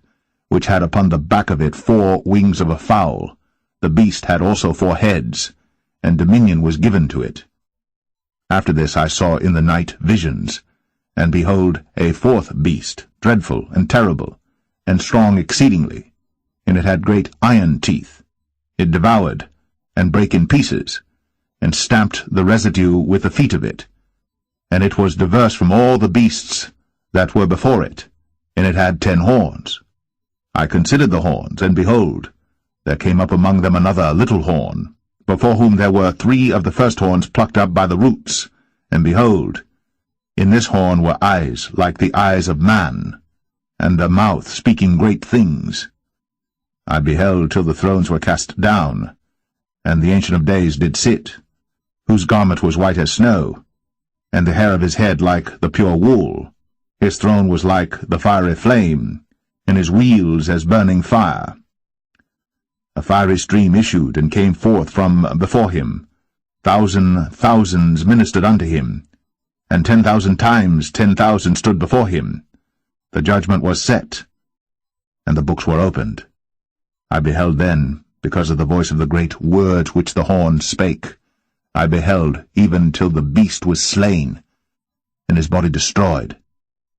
which had upon the back of it 4 wings of a fowl. The beast had also 4 heads, and dominion was given to it. After this I saw in the night visions, and behold, a 4th beast, dreadful and terrible, and strong exceedingly, and it had great iron teeth. It devoured, and brake in pieces, and stamped the residue with the feet of it. And it was diverse from all the beasts that were before it, and it had 10 horns. I considered the horns, and behold, there came up among them another little horn, before whom there were 3 of the first horns plucked up by the roots. And behold, in this horn were eyes like the eyes of man, and a mouth speaking great things. I beheld till the thrones were cast down, and the Ancient of Days did sit, whose garment was white as snow, and the hair of his head like the pure wool. His throne was like the fiery flame, and his wheels as burning fire. A fiery stream issued and came forth from before him. Thousands ministered unto him, and 10,000 times 10,000 stood before him. The judgment was set, and the books were opened. I beheld then, because of the voice of the great words which the horn spake, I beheld even till the beast was slain, and his body destroyed,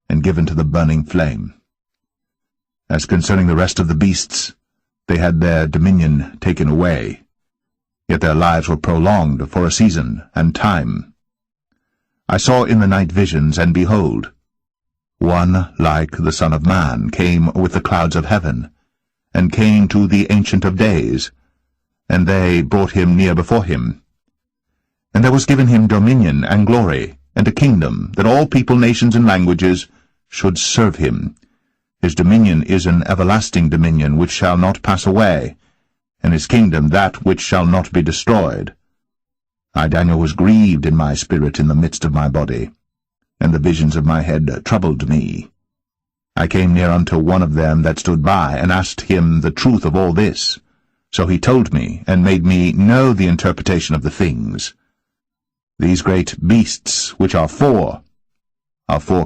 and given to the burning flame. As concerning the rest of the beasts, they had their dominion taken away, yet their lives were prolonged for a season and time. I saw in the night visions, and behold, one like the Son of Man came with the clouds of heaven, and came to the Ancient of Days, and they brought him near before him. And there was given him dominion and glory, and a kingdom, that all people, nations, and languages should serve him. His dominion is an everlasting dominion which shall not pass away, and his kingdom that which shall not be destroyed. I, Daniel, was grieved in my spirit in the midst of my body, and the visions of my head troubled me. I came near unto one of them that stood by, and asked him the truth of all this. So he told me, and made me know the interpretation of the things. These great beasts, which are 4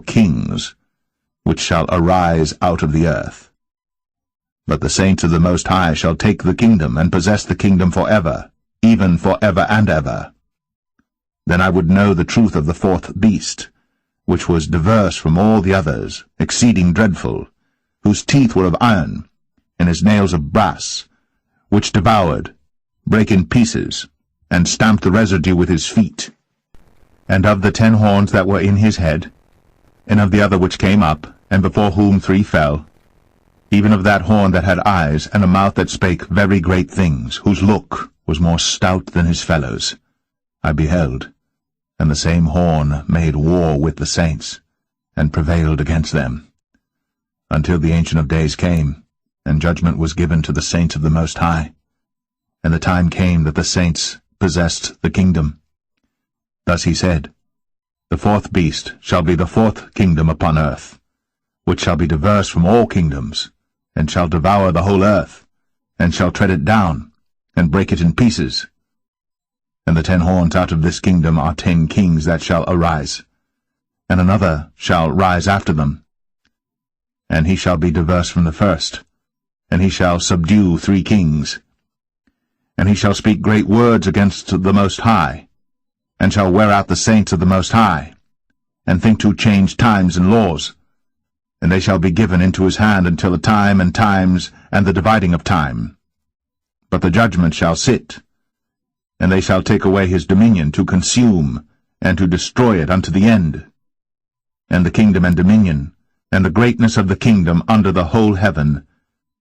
kings, which shall arise out of the earth. But the saints of the Most High shall take the kingdom, and possess the kingdom for ever, even for ever and ever. Then I would know the truth of the 4th beast, which was diverse from all the others, exceeding dreadful, whose teeth were of iron, and his nails of brass, which devoured, brake in pieces, and stamped the residue with his feet. And of the 10 horns that were in his head, and of the other which came up, and before whom 3 fell, even of that horn that had eyes, and a mouth that spake very great things, whose look was more stout than his fellows, I beheld, and the same horn made war with the saints, and prevailed against them, until the Ancient of Days came, and judgment was given to the saints of the Most High. And the time came that the saints possessed the kingdom. Thus he said, The 4th beast shall be the 4th kingdom upon earth, which shall be diverse from all kingdoms, and shall devour the whole earth, and shall tread it down, and break it in pieces. And the 10 horns out of this kingdom are 10 kings that shall arise, and another shall rise after them. And he shall be diverse from the first, and he shall subdue 3 kings. And he shall speak great words against the Most High, and shall wear out the saints of the Most High, and think to change times and laws. and they shall be given into his hand until a time and times and the dividing of time. But the judgment shall sit, and they shall take away his dominion to consume and to destroy it unto the end. And the kingdom and dominion, and the greatness of the kingdom under the whole heaven,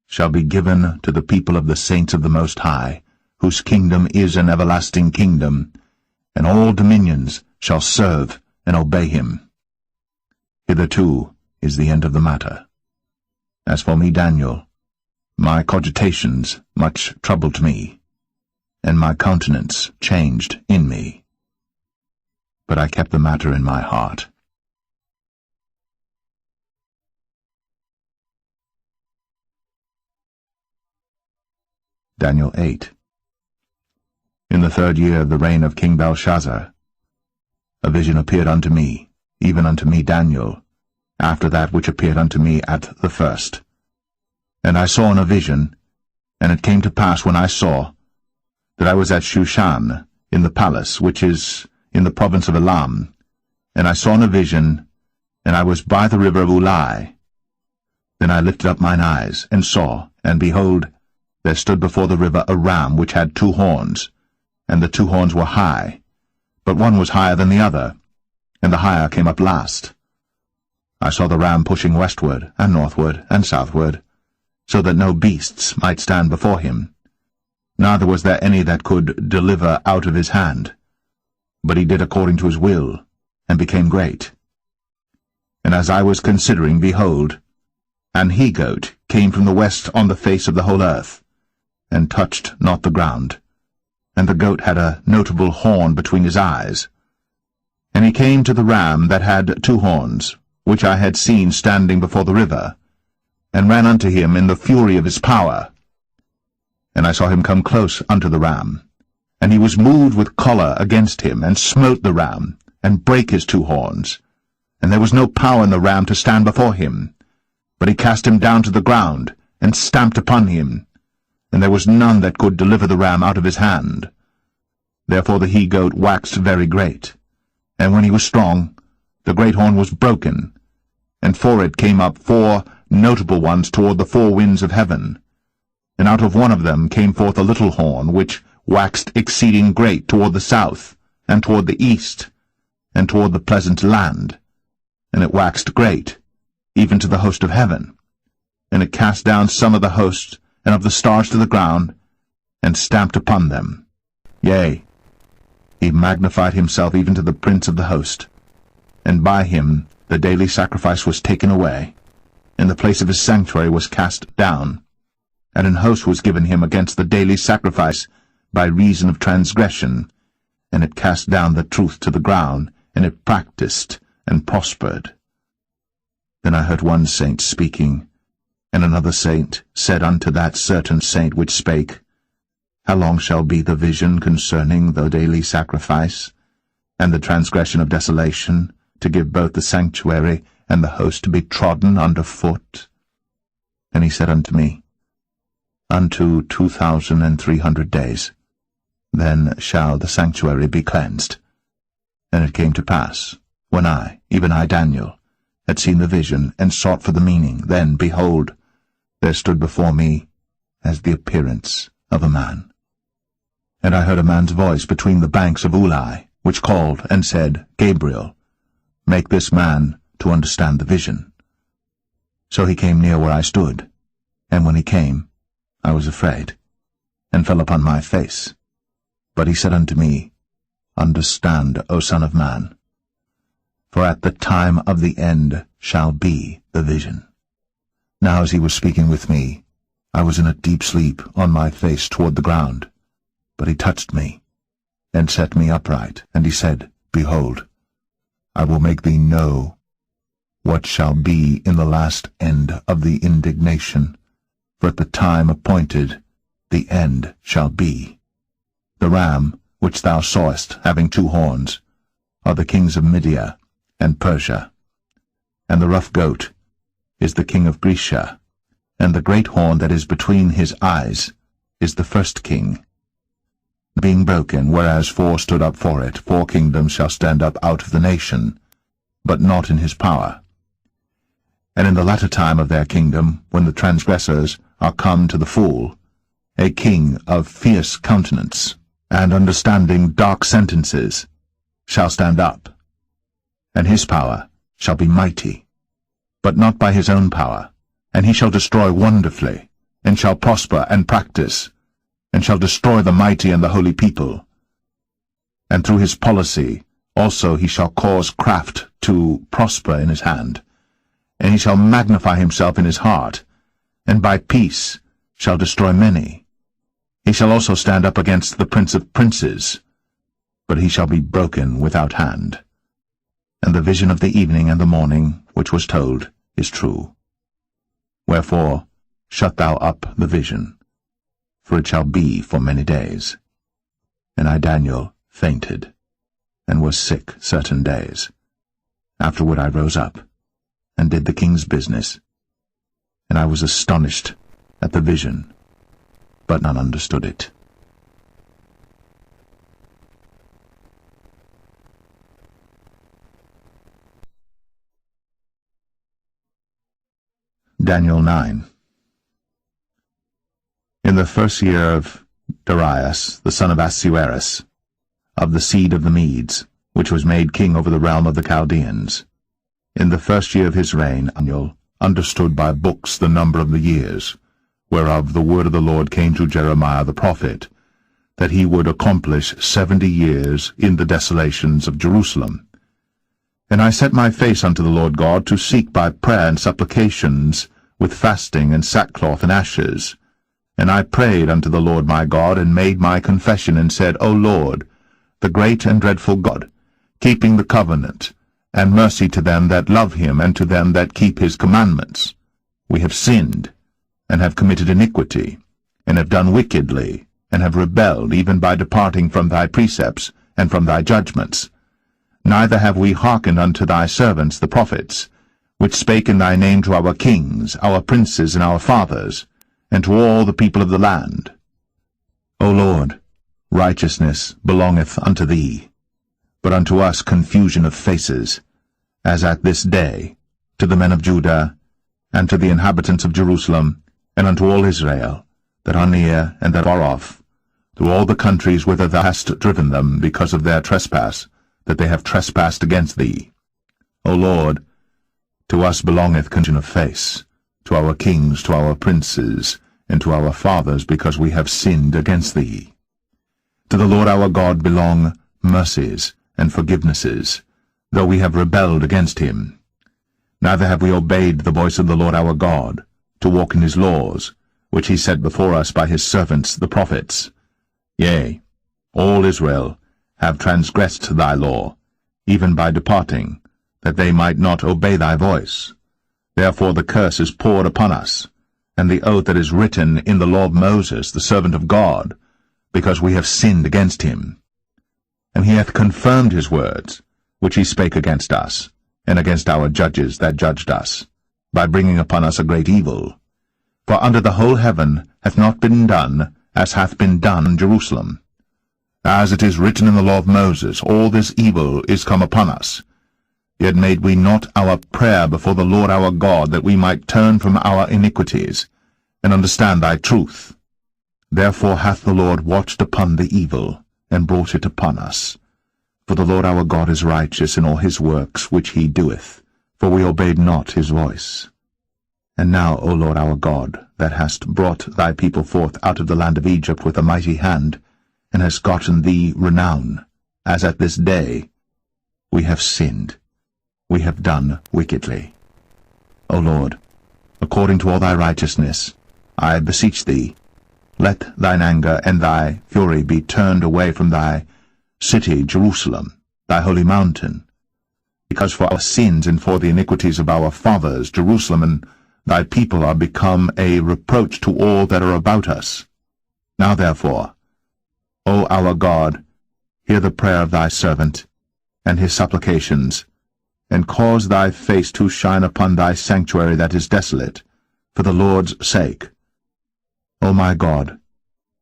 shall be given to the people of the saints of the Most High, whose kingdom is an everlasting kingdom, and all dominions shall serve and obey him. Hitherto is the end of the matter. As for me, Daniel, my cogitations much troubled me, and my countenance changed in me. But I kept the matter in my heart. Daniel 8. In the 3rd year of the reign of King Belshazzar, a vision appeared unto me, even unto me Daniel, after that which appeared unto me at the first. And I saw in a vision, and it came to pass when I saw, that I was at Shushan, in the palace, which is in the province of Elam, and I saw in a vision, and I was by the river of Ulai. Then I lifted up mine eyes, and saw, and behold, there stood before the river a ram which had 2 horns, and the 2 horns were high, but one was higher than the other, and the higher came up last. I saw the ram pushing westward, and northward, and southward, so that no beasts might stand before him. Neither was there any that could deliver out of his hand. But he did according to his will, and became great. And as I was considering, behold, an he-goat came from the west on the face of the whole earth, and touched not the ground. And the goat had a notable horn between his eyes. And he came to the ram that had 2 horns, which I had seen standing before the river, and ran unto him in the fury of his power. And I saw him come close unto the ram, and he was moved with choler against him, and smote the ram, and brake his 2 horns. And there was no power in the ram to stand before him, but he cast him down to the ground, and stamped upon him, and there was none that could deliver the ram out of his hand. Therefore the he-goat waxed very great, and when he was strong, the great horn was broken, and for it came up 4 notable ones toward the 4 winds of heaven. And out of one of them came forth a little horn, which waxed exceeding great toward the south, and toward the east, and toward the pleasant land. And it waxed great, even to the host of heaven. And it cast down some of the host and of the stars to the ground, and stamped upon them. Yea, he magnified himself even to the prince of the host. And by him the daily sacrifice was taken away, and the place of his sanctuary was cast down. And an host was given him against the daily sacrifice by reason of transgression, and it cast down the truth to the ground, and it practiced and prospered. Then I heard one saint speaking, and another saint said unto that certain saint which spake, How long shall be the vision concerning the daily sacrifice, and the transgression of desolation, to give both the sanctuary and the host to be trodden under foot? And he said unto me, Unto 2,300 days, then shall the sanctuary be cleansed. And it came to pass, when I, even I Daniel, had seen the vision, and sought for the meaning, then, behold, there stood before me as the appearance of a man. And I heard a man's voice between the banks of Ulai, which called and said, Gabriel, make this man to understand the vision. So he came near where I stood, and when he came, I was afraid, and fell upon my face. But he said unto me, Understand, O Son of Man, for at the time of the end shall be the vision. Now as he was speaking with me, I was in a deep sleep on my face toward the ground. But he touched me, and set me upright, and he said, Behold, I will make thee know what shall be in the last end of the indignation, for at the time appointed the end shall be. The ram, which thou sawest, having 2 horns, are the kings of Media and Persia, and the rough goat is the king of Grecia, and the great horn that is between his eyes is the first king. Being broken, whereas 4 stood up for it, 4 kingdoms shall stand up out of the nation, but not in his power. and in the latter time of their kingdom, when the transgressors are come to the full, a king of fierce countenance, and understanding dark sentences, shall stand up, and his power shall be mighty, but not by his own power, and he shall destroy wonderfully, and shall prosper and practice, and shall destroy the mighty and the holy people. And through his policy also he shall cause craft to prosper in his hand, and he shall magnify himself in his heart, and by peace shall destroy many. He shall also stand up against the prince of princes, but he shall be broken without hand. And the vision of the evening and the morning, which was told, is true. Wherefore shut thou up the vision, for it shall be for many days. And I, Daniel, fainted, and was sick certain days. Afterward I rose up, and did the king's business, and I was astonished at the vision, but none understood it. Daniel 9. In the first year of Darius, the son of Ahasuerus, of the seed of the Medes, which was made king over the realm of the Chaldeans, in the first year of his reign, Daniel understood by books the number of the years, whereof the word of the Lord came to Jeremiah the prophet, that he would accomplish 70 years in the desolations of Jerusalem. And I set my face unto the Lord God to seek by prayer and supplications, with fasting and sackcloth and ashes. And I prayed unto the Lord my God, and made my confession, and said, O Lord, the great and dreadful God, keeping the covenant, and mercy to them that love him, and to them that keep his commandments. We have sinned, and have committed iniquity, and have done wickedly, and have rebelled, even by departing from thy precepts, and from thy judgments. Neither have we hearkened unto thy servants the prophets, which spake in thy name to our kings, our princes, and our fathers, and to all the people of the land. O Lord, righteousness belongeth unto thee, but unto us confusion of faces, as at this day, to the men of Judah, and to the inhabitants of Jerusalem, and unto all Israel, that are near and that are off, through all the countries whither thou hast driven them, because of their trespass, that they have trespassed against thee. O Lord, to us belongeth confusion of face, to our kings, to our princes, and to our fathers, because we have sinned against thee. To the Lord our God belong mercies and forgivenesses, though we have rebelled against him. Neither have we obeyed the voice of the Lord our God, to walk in his laws, which he set before us by his servants the prophets. Yea, all Israel have transgressed thy law, even by departing, that they might not obey thy voice. Therefore the curse is poured upon us, and the oath that is written in the law of Moses, the servant of God, because we have sinned against him. And he hath confirmed his words, which he spake against us, and against our judges that judged us, by bringing upon us a great evil. For under the whole heaven hath not been done as hath been done in Jerusalem. As it is written in the law of Moses, all this evil is come upon us. Yet made we not our prayer before the Lord our God, that we might turn from our iniquities, and understand thy truth. Therefore hath the Lord watched upon the evil, and brought it upon us. For the Lord our God is righteous in all his works which he doeth, for we obeyed not his voice. And now, O Lord our God, that hast brought thy people forth out of the land of Egypt with a mighty hand, and hast gotten thee renown, as at this day, we have sinned, we have done wickedly. O Lord, according to all thy righteousness, I beseech thee, let thine anger and thy fury be turned away from thy city Jerusalem, thy holy mountain, because for our sins and for the iniquities of our fathers Jerusalem and thy people are become a reproach to all that are about us. Now therefore, O our God, hear the prayer of thy servant, and his supplications, and cause thy face to shine upon thy sanctuary that is desolate, for the Lord's sake. O my God,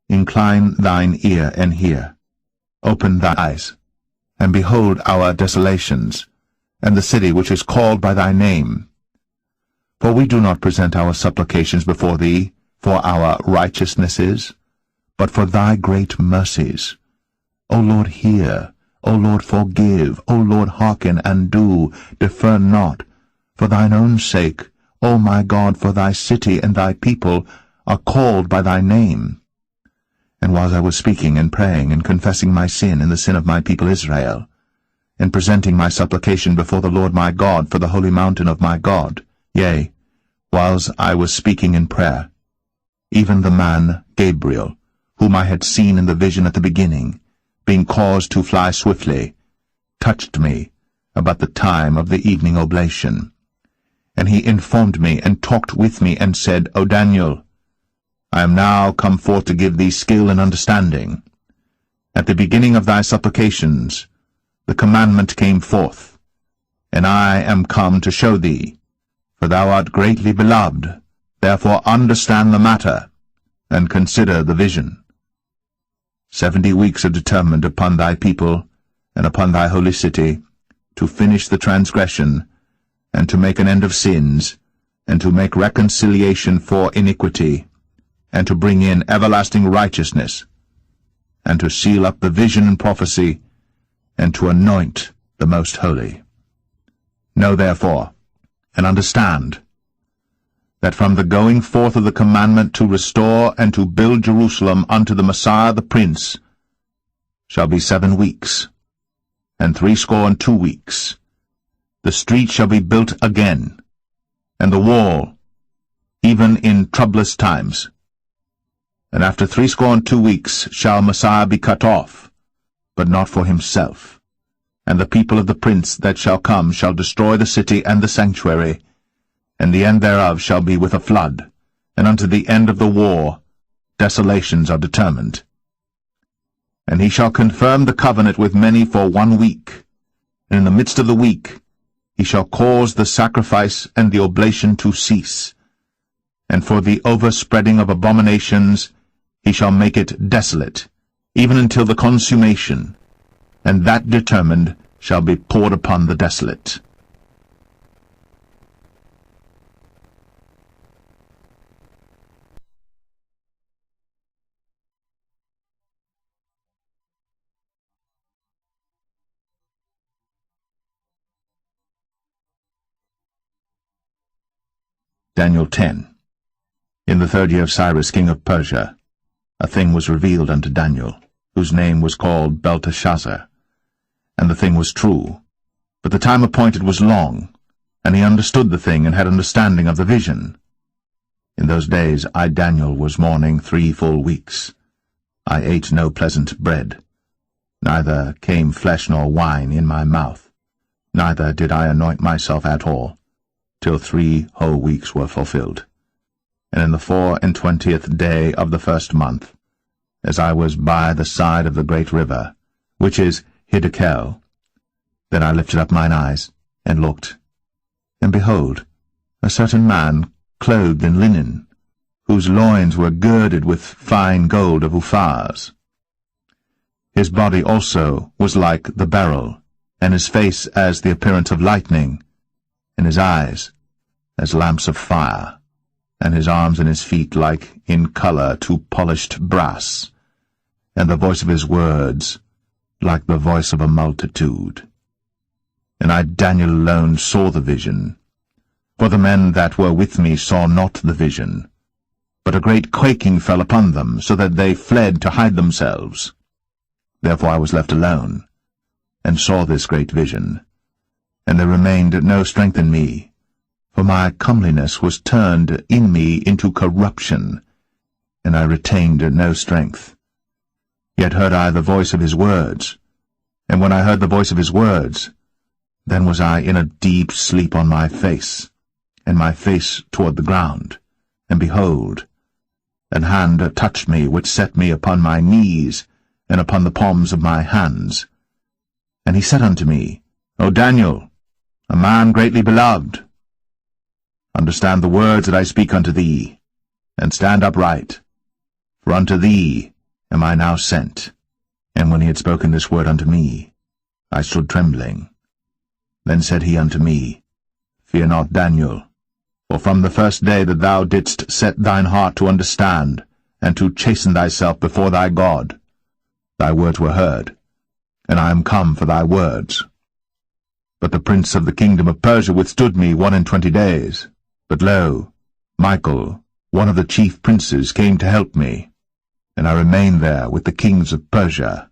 incline thine ear and hear. Open thy eyes, and behold our desolations, and the city which is called by thy name. For we do not present our supplications before thee for our righteousnesses, but for thy great mercies. O Lord, hear. O Lord, forgive. O Lord, hearken and do. Defer not. For thine own sake, O my God, for thy city and thy people are called by thy name. And while I was speaking and praying and confessing my sin and the sin of my people Israel, and presenting my supplication before the Lord my God for the holy mountain of my God, yea, whilst I was speaking in prayer, even the man Gabriel, whom I had seen in the vision at the beginning, being caused to fly swiftly, touched me about the time of the evening oblation. And he informed me and talked with me and said, O Daniel, I am now come forth to give thee skill and understanding. At the beginning of thy supplications the commandment came forth, and I am come to show thee, for thou art greatly beloved. Therefore understand the matter, and consider the vision. 70 weeks are determined upon thy people, and upon thy holy city, to finish the transgression, and to make an end of sins, and to make reconciliation for iniquity, and to bring in everlasting righteousness, and to seal up the vision and prophecy, and to anoint the most holy. Know therefore, and understand, that from the going forth of the commandment to restore and to build Jerusalem unto the Messiah the Prince shall be 7 weeks, and 62 weeks. The street shall be built again, and the wall, even in troublous times. And after 62 weeks shall Messiah be cut off, but not for himself. And the people of the prince that shall come shall destroy the city and the sanctuary, and the end thereof shall be with a flood, and unto the end of the war desolations are determined. And he shall confirm the covenant with many for 1 week, and in the midst of the week he shall cause the sacrifice and the oblation to cease, and for the overspreading of abominations he shall make it desolate, even until the consummation, and that determined shall be poured upon the desolate. Daniel 10. In the 3rd year of Cyrus king of Persia, a thing was revealed unto Daniel, whose name was called Belteshazzar. And the thing was true, but the time appointed was long, and he understood the thing and had understanding of the vision. In those days I, Daniel, was mourning 3 full weeks. I ate no pleasant bread, neither came flesh nor wine in my mouth, neither did I anoint myself at all, till 3 whole weeks were fulfilled. And in the 24th day of the 1st month, as I was by the side of the great river, which is Ezekiel, then I lifted up mine eyes, and looked, and behold, a certain man clothed in linen, whose loins were girded with fine gold of Uphaz. His body also was like the beryl, and his face as the appearance of lightning, and his eyes as lamps of fire, and his arms and his feet like in colour to polished brass, and the voice of his words like the voice of a multitude. And I, Daniel, alone saw the vision, for the men that were with me saw not the vision, but a great quaking fell upon them, so that they fled to hide themselves. Therefore I was left alone, and saw this great vision, and there remained no strength in me, for my comeliness was turned in me into corruption, and I retained no strength. Yet heard I the voice of his words, and when I heard the voice of his words, then was I in a deep sleep on my face, and my face toward the ground, and behold, an hand touched me, which set me upon my knees, and upon the palms of my hands. And he said unto me, O Daniel, a man greatly beloved, understand the words that I speak unto thee, and stand upright, for unto thee am I now sent. And when he had spoken this word unto me, I stood trembling. Then said he unto me, Fear not, Daniel, For from the first day that thou didst set thine heart to understand, and to chasten thyself before thy God, thy words were heard, and I am come for thy words. But the prince of the kingdom of Persia withstood me 21 days. But lo, Michael, one of the chief princes, came to help me, and I remained there with the kings of Persia.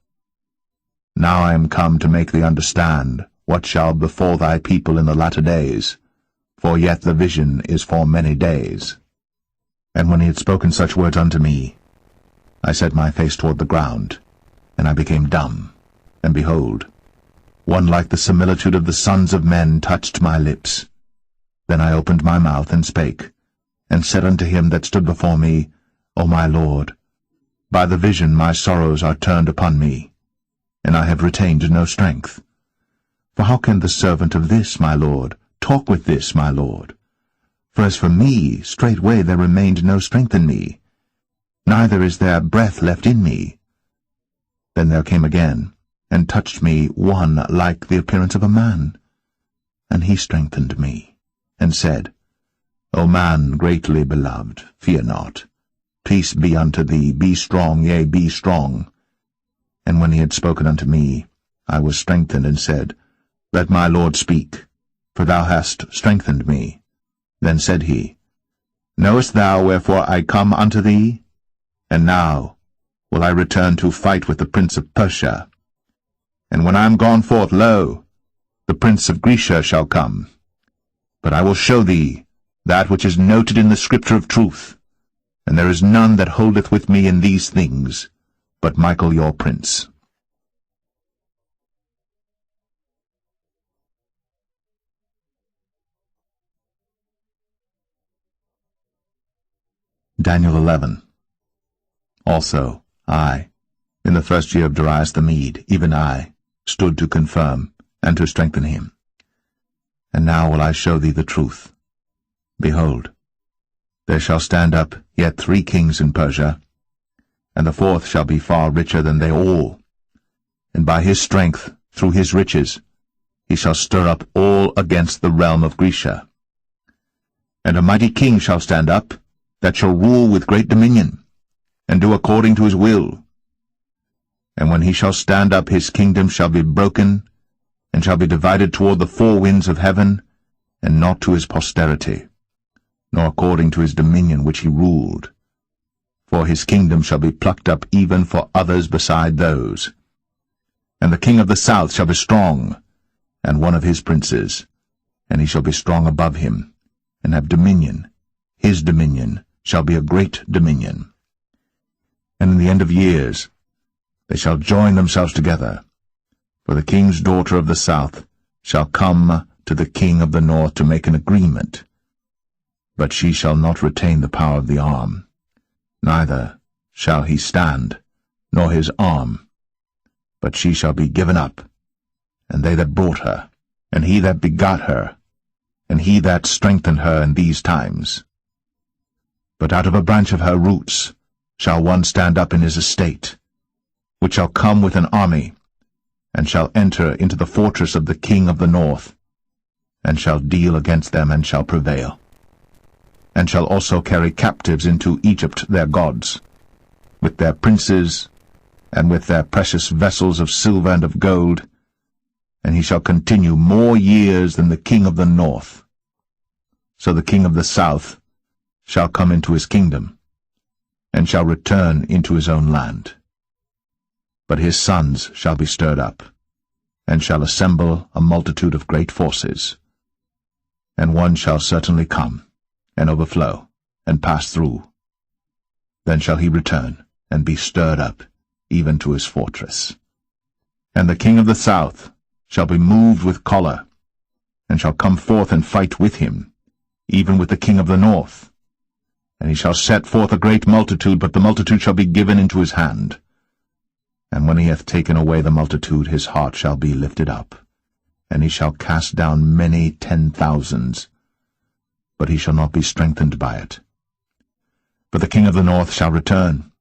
Now I am come to make thee understand what shall befall thy people in the latter days, for yet the vision is for many days. And when he had spoken such words unto me, I set my face toward the ground, and I became dumb, and behold, one like the similitude of the sons of men touched my lips. Then I opened my mouth and spake, and said unto him that stood before me, O my Lord, by the vision my sorrows are turned upon me, and I have retained no strength. For how can the servant of this, my Lord, talk with this, my Lord? For as for me, straightway there remained no strength in me, neither is there breath left in me. Then there came again, and touched me one like the appearance of a man. And he strengthened me, and said, O man greatly beloved, fear not. Peace be unto thee, be strong, yea, be strong. And when he had spoken unto me, I was strengthened, and said, Let my Lord speak, for thou hast strengthened me. Then said he, Knowest thou wherefore I come unto thee? And now will I return to fight with the prince of Persia. And when I am gone forth, lo, the prince of Grecia shall come. But I will show thee that which is noted in the scripture of truth, and there is none that holdeth with me in these things, but Michael your prince. Daniel 11. Also, I, in the first year of Darius the Mede, even I, stood to confirm and to strengthen him. And now will I show thee the truth. Behold, there shall stand up yet 3 kings in Persia, and the 4th shall be far richer than they all. And by his strength, through his riches, he shall stir up all against the realm of Grecia. And a mighty king shall stand up, that shall rule with great dominion, and do according to his will. And when he shall stand up, his kingdom shall be broken, and shall be divided toward the 4 winds of heaven, and not to his posterity, nor according to his dominion which he ruled. For his kingdom shall be plucked up even for others beside those. And the king of the south shall be strong, and one of his princes, and he shall be strong above him, and have dominion. His dominion shall be a great dominion. And in the end of years they shall join themselves together, for the king's daughter of the south shall come to the king of the north to make an agreement. But she shall not retain the power of the arm, neither shall he stand, nor his arm, but she shall be given up, and they that brought her, and he that begot her, and he that strengthened her in these times. But out of a branch of her roots shall one stand up in his estate, which shall come with an army, and shall enter into the fortress of the king of the north, and shall deal against them, and shall prevail, and shall also carry captives into Egypt their gods, with their princes, and with their precious vessels of silver and of gold, and he shall continue more years than the king of the north. So the king of the south shall come into his kingdom, and shall return into his own land. But his sons shall be stirred up, and shall assemble a multitude of great forces. And one shall certainly come, and overflow, and pass through. Then shall he return, and be stirred up, even to his fortress. And the king of the south shall be moved with choler, and shall come forth and fight with him, even with the king of the north. And he shall set forth a great multitude, but the multitude shall be given into his hand. And when he hath taken away the multitude, his heart shall be lifted up, and he shall cast down many 10,000s, but he shall not be strengthened by it. But the king of the north shall return,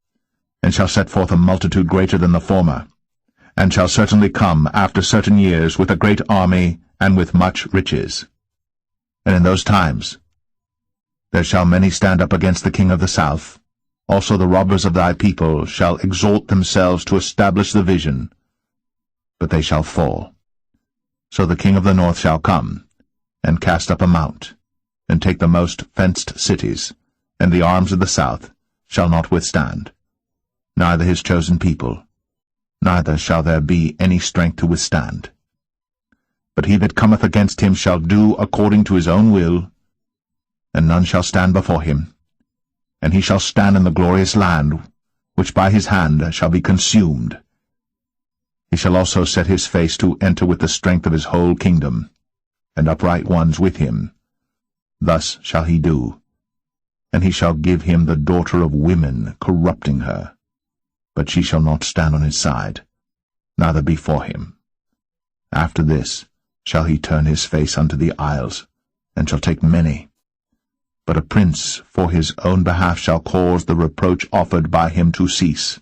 and shall set forth a multitude greater than the former, and shall certainly come after certain years with a great army and with much riches. And in those times There shall many stand up against the king of the south. Also the robbers of thy people shall exalt themselves to establish the vision, but they shall fall. So the king of the north shall come, and cast up a mount, and take the most fenced cities, and the arms of the south shall not withstand, neither his chosen people, neither shall there be any strength to withstand. But he that cometh against him shall do according to his own will, and none shall stand before him. And he shall stand in the glorious land, which by his hand shall be consumed. He shall also set his face to enter with the strength of his whole kingdom, and upright ones with him. Thus shall he do. And he shall give him the daughter of women, corrupting her. But she shall not stand on his side, neither before him. After this shall he turn his face unto the isles, and shall take many. But a prince for his own behalf shall cause the reproach offered by him to cease.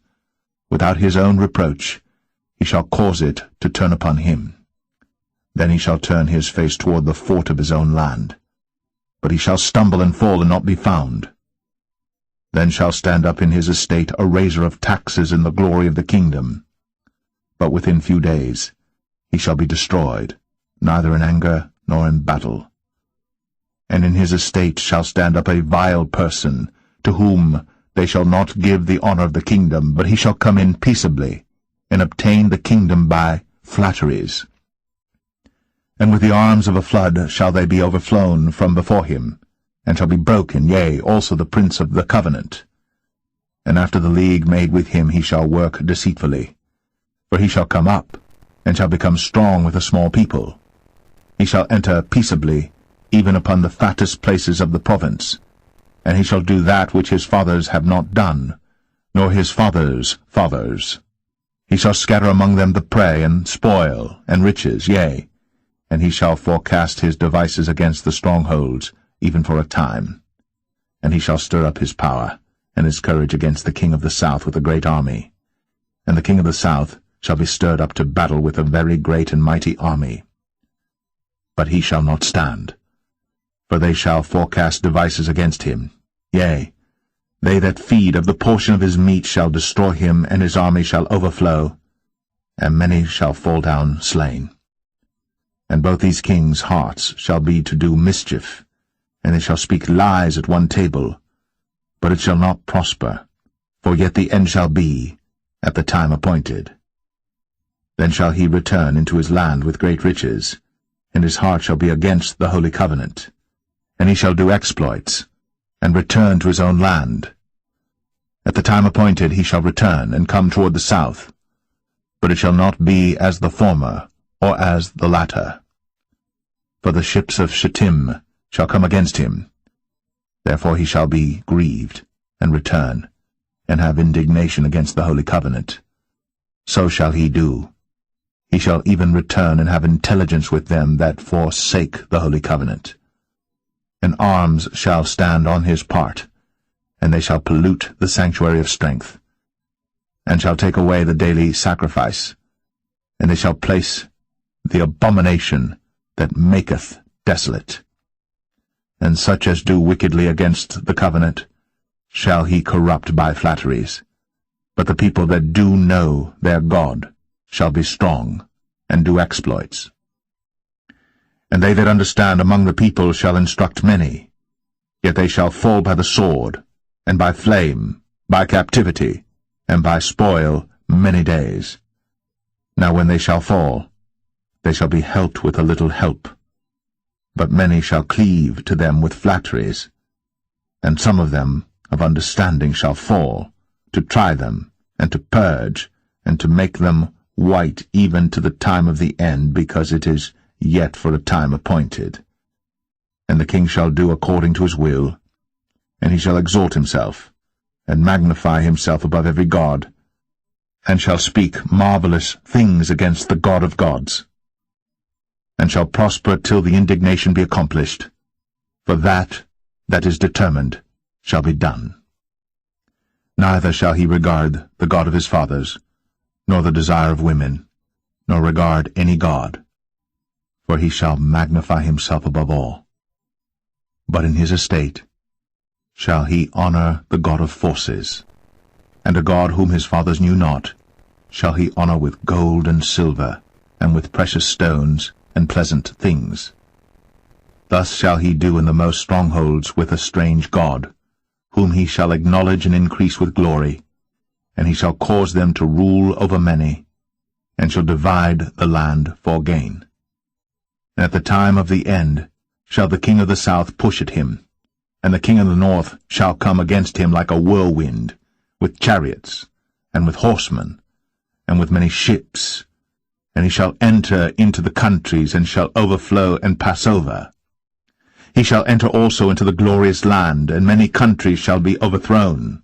Without his own reproach he shall cause it to turn upon him. Then he shall turn his face toward the fort of his own land. But he shall stumble and fall and not be found. Then shall stand up in his estate a raiser of taxes in the glory of the kingdom. But within few days he shall be destroyed, neither in anger nor in battle. And in his estate shall stand up a vile person, to whom they shall not give the honor of the kingdom, but he shall come in peaceably, and obtain the kingdom by flatteries. And with the arms of a flood shall they be overflown from before him, and shall be broken, yea, also the prince of the covenant. And after the league made with him he shall work deceitfully. For he shall come up, and shall become strong with a small people. He shall enter peaceably, even upon the fattest places of the province. And he shall do that which his fathers have not done, nor his fathers' fathers. He shall scatter among them the prey, and spoil, and riches, yea, and he shall forecast his devices against the strongholds, even for a time. And he shall stir up his power, and his courage against the king of the south with a great army. And the king of the south shall be stirred up to battle with a very great and mighty army. But he shall not stand, for they shall forecast devices against him. Yea, they that feed of the portion of his meat shall destroy him, and his army shall overflow, and many shall fall down slain. And both these kings' hearts shall be to do mischief, and they shall speak lies at one table, but it shall not prosper, for yet the end shall be at the time appointed. Then shall he return into his land with great riches, and his heart shall be against the holy covenant. And he shall do exploits, and return to his own land. At the time appointed he shall return, and come toward the south, but it shall not be as the former, or as the latter. For the ships of Shittim shall come against him. Therefore he shall be grieved, and return, and have indignation against the holy covenant. So shall he do. He shall even return and have intelligence with them that forsake the holy covenant. And arms shall stand on his part, and they shall pollute the sanctuary of strength, and shall take away the daily sacrifice, and they shall place the abomination that maketh desolate. And such as do wickedly against the covenant shall he corrupt by flatteries. But the people that do know their God shall be strong, and do exploits. And they that understand among the people shall instruct many, yet they shall fall by the sword, and by flame, by captivity, and by spoil many days. Now when they shall fall, they shall be helped with a little help. But many shall cleave to them with flatteries, and some of them of understanding shall fall, to try them, and to purge, and to make them white even to the time of the end, because it is yet for a time appointed. And the king shall do according to his will, and he shall exalt himself, and magnify himself above every god, and shall speak marvelous things against the God of gods, and shall prosper till the indignation be accomplished, for that is determined shall be done. Neither shall he regard the God of his fathers, nor the desire of women, nor regard any god, for he shall magnify himself above all. But in his estate shall he honor the God of forces, and a God whom his fathers knew not shall he honor with gold and silver, and with precious stones and pleasant things. Thus shall he do in the most strongholds with a strange God, whom he shall acknowledge and increase with glory, and he shall cause them to rule over many, and shall divide the land for gain. And at the time of the end shall the king of the south push at him, and the king of the north shall come against him like a whirlwind, with chariots, and with horsemen, and with many ships, and he shall enter into the countries, and shall overflow and pass over. He shall enter also into the glorious land, and many countries shall be overthrown.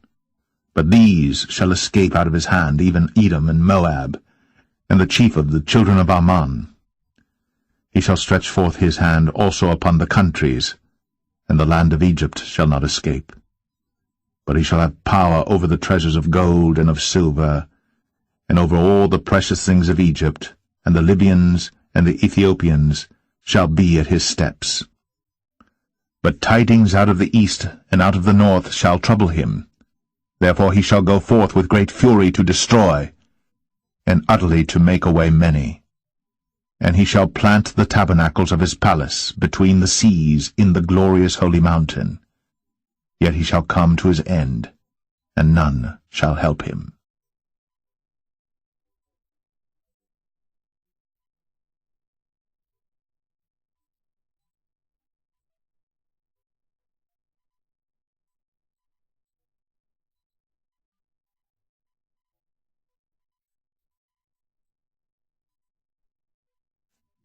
But these shall escape out of his hand, even Edom and Moab, and the chief of the children of Ammon. He shall stretch forth his hand also upon the countries, and the land of Egypt shall not escape. But he shall have power over the treasures of gold and of silver, and over all the precious things of Egypt, and the Libyans and the Ethiopians shall be at his steps. But tidings out of the east and out of the north shall trouble him. Therefore he shall go forth with great fury to destroy, and utterly to make away many. And he shall plant the tabernacles of his palace between the seas in the glorious holy mountain. Yet he shall come to his end, and none shall help him.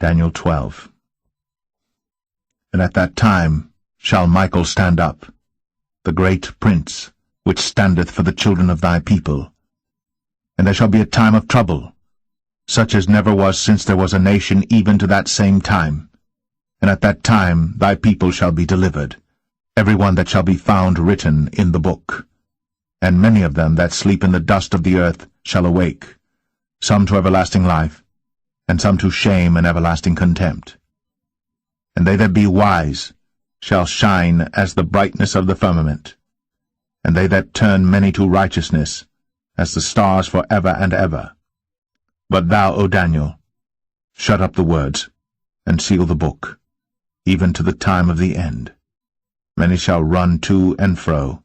Daniel 12. And at that time shall Michael stand up, the great prince, which standeth for the children of thy people. And there shall be a time of trouble, such as never was since there was a nation even to that same time. And at that time thy people shall be delivered, every one that shall be found written in the book. And many of them that sleep in the dust of the earth shall awake, some to everlasting life, and some to shame and everlasting contempt. And they that be wise shall shine as the brightness of the firmament, and they that turn many to righteousness as the stars for ever and ever. But thou, O Daniel, shut up the words, and seal the book, even to the time of the end. Many shall run to and fro,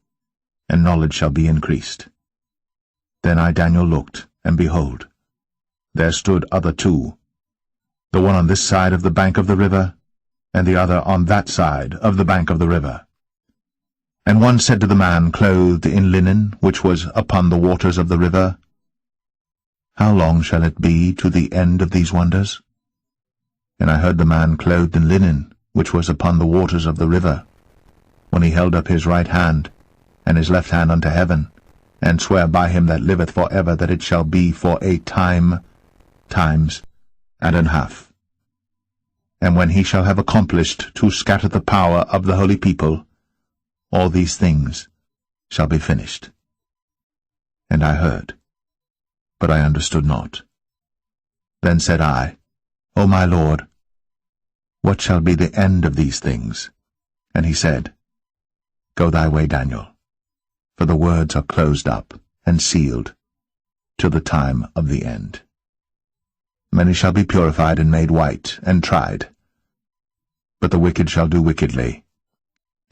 and knowledge shall be increased. Then I, Daniel, looked, and behold, there stood other two, the one on this side of the bank of the river, and the other on that side of the bank of the river. And one said to the man clothed in linen, which was upon the waters of the river, How long shall it be to the end of these wonders? And I heard the man clothed in linen, which was upon the waters of the river, when he held up his right hand, and his left hand unto heaven, and swear by him that liveth for ever that it shall be for a time, times, and an half. And when he shall have accomplished to scatter the power of the holy people, all these things shall be finished. And I heard, but I understood not. Then said I, O my Lord, what shall be the end of these things? And he said, Go thy way, Daniel, for the words are closed up and sealed till the time of the end. Many shall be purified and made white and tried. But the wicked shall do wickedly,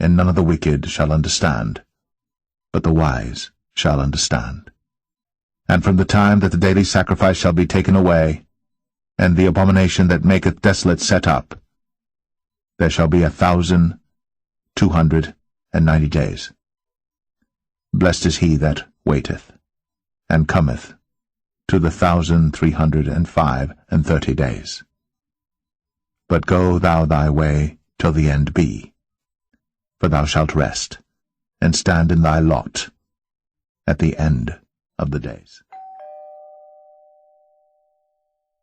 and none of the wicked shall understand, but the wise shall understand. And from the time that the daily sacrifice shall be taken away, and the abomination that maketh desolate set up, there shall be 1,290 days. Blessed is he that waiteth, and cometh to the 1,330 days. But go thou thy way till the end be, for thou shalt rest, and stand in thy lot at the end of the days.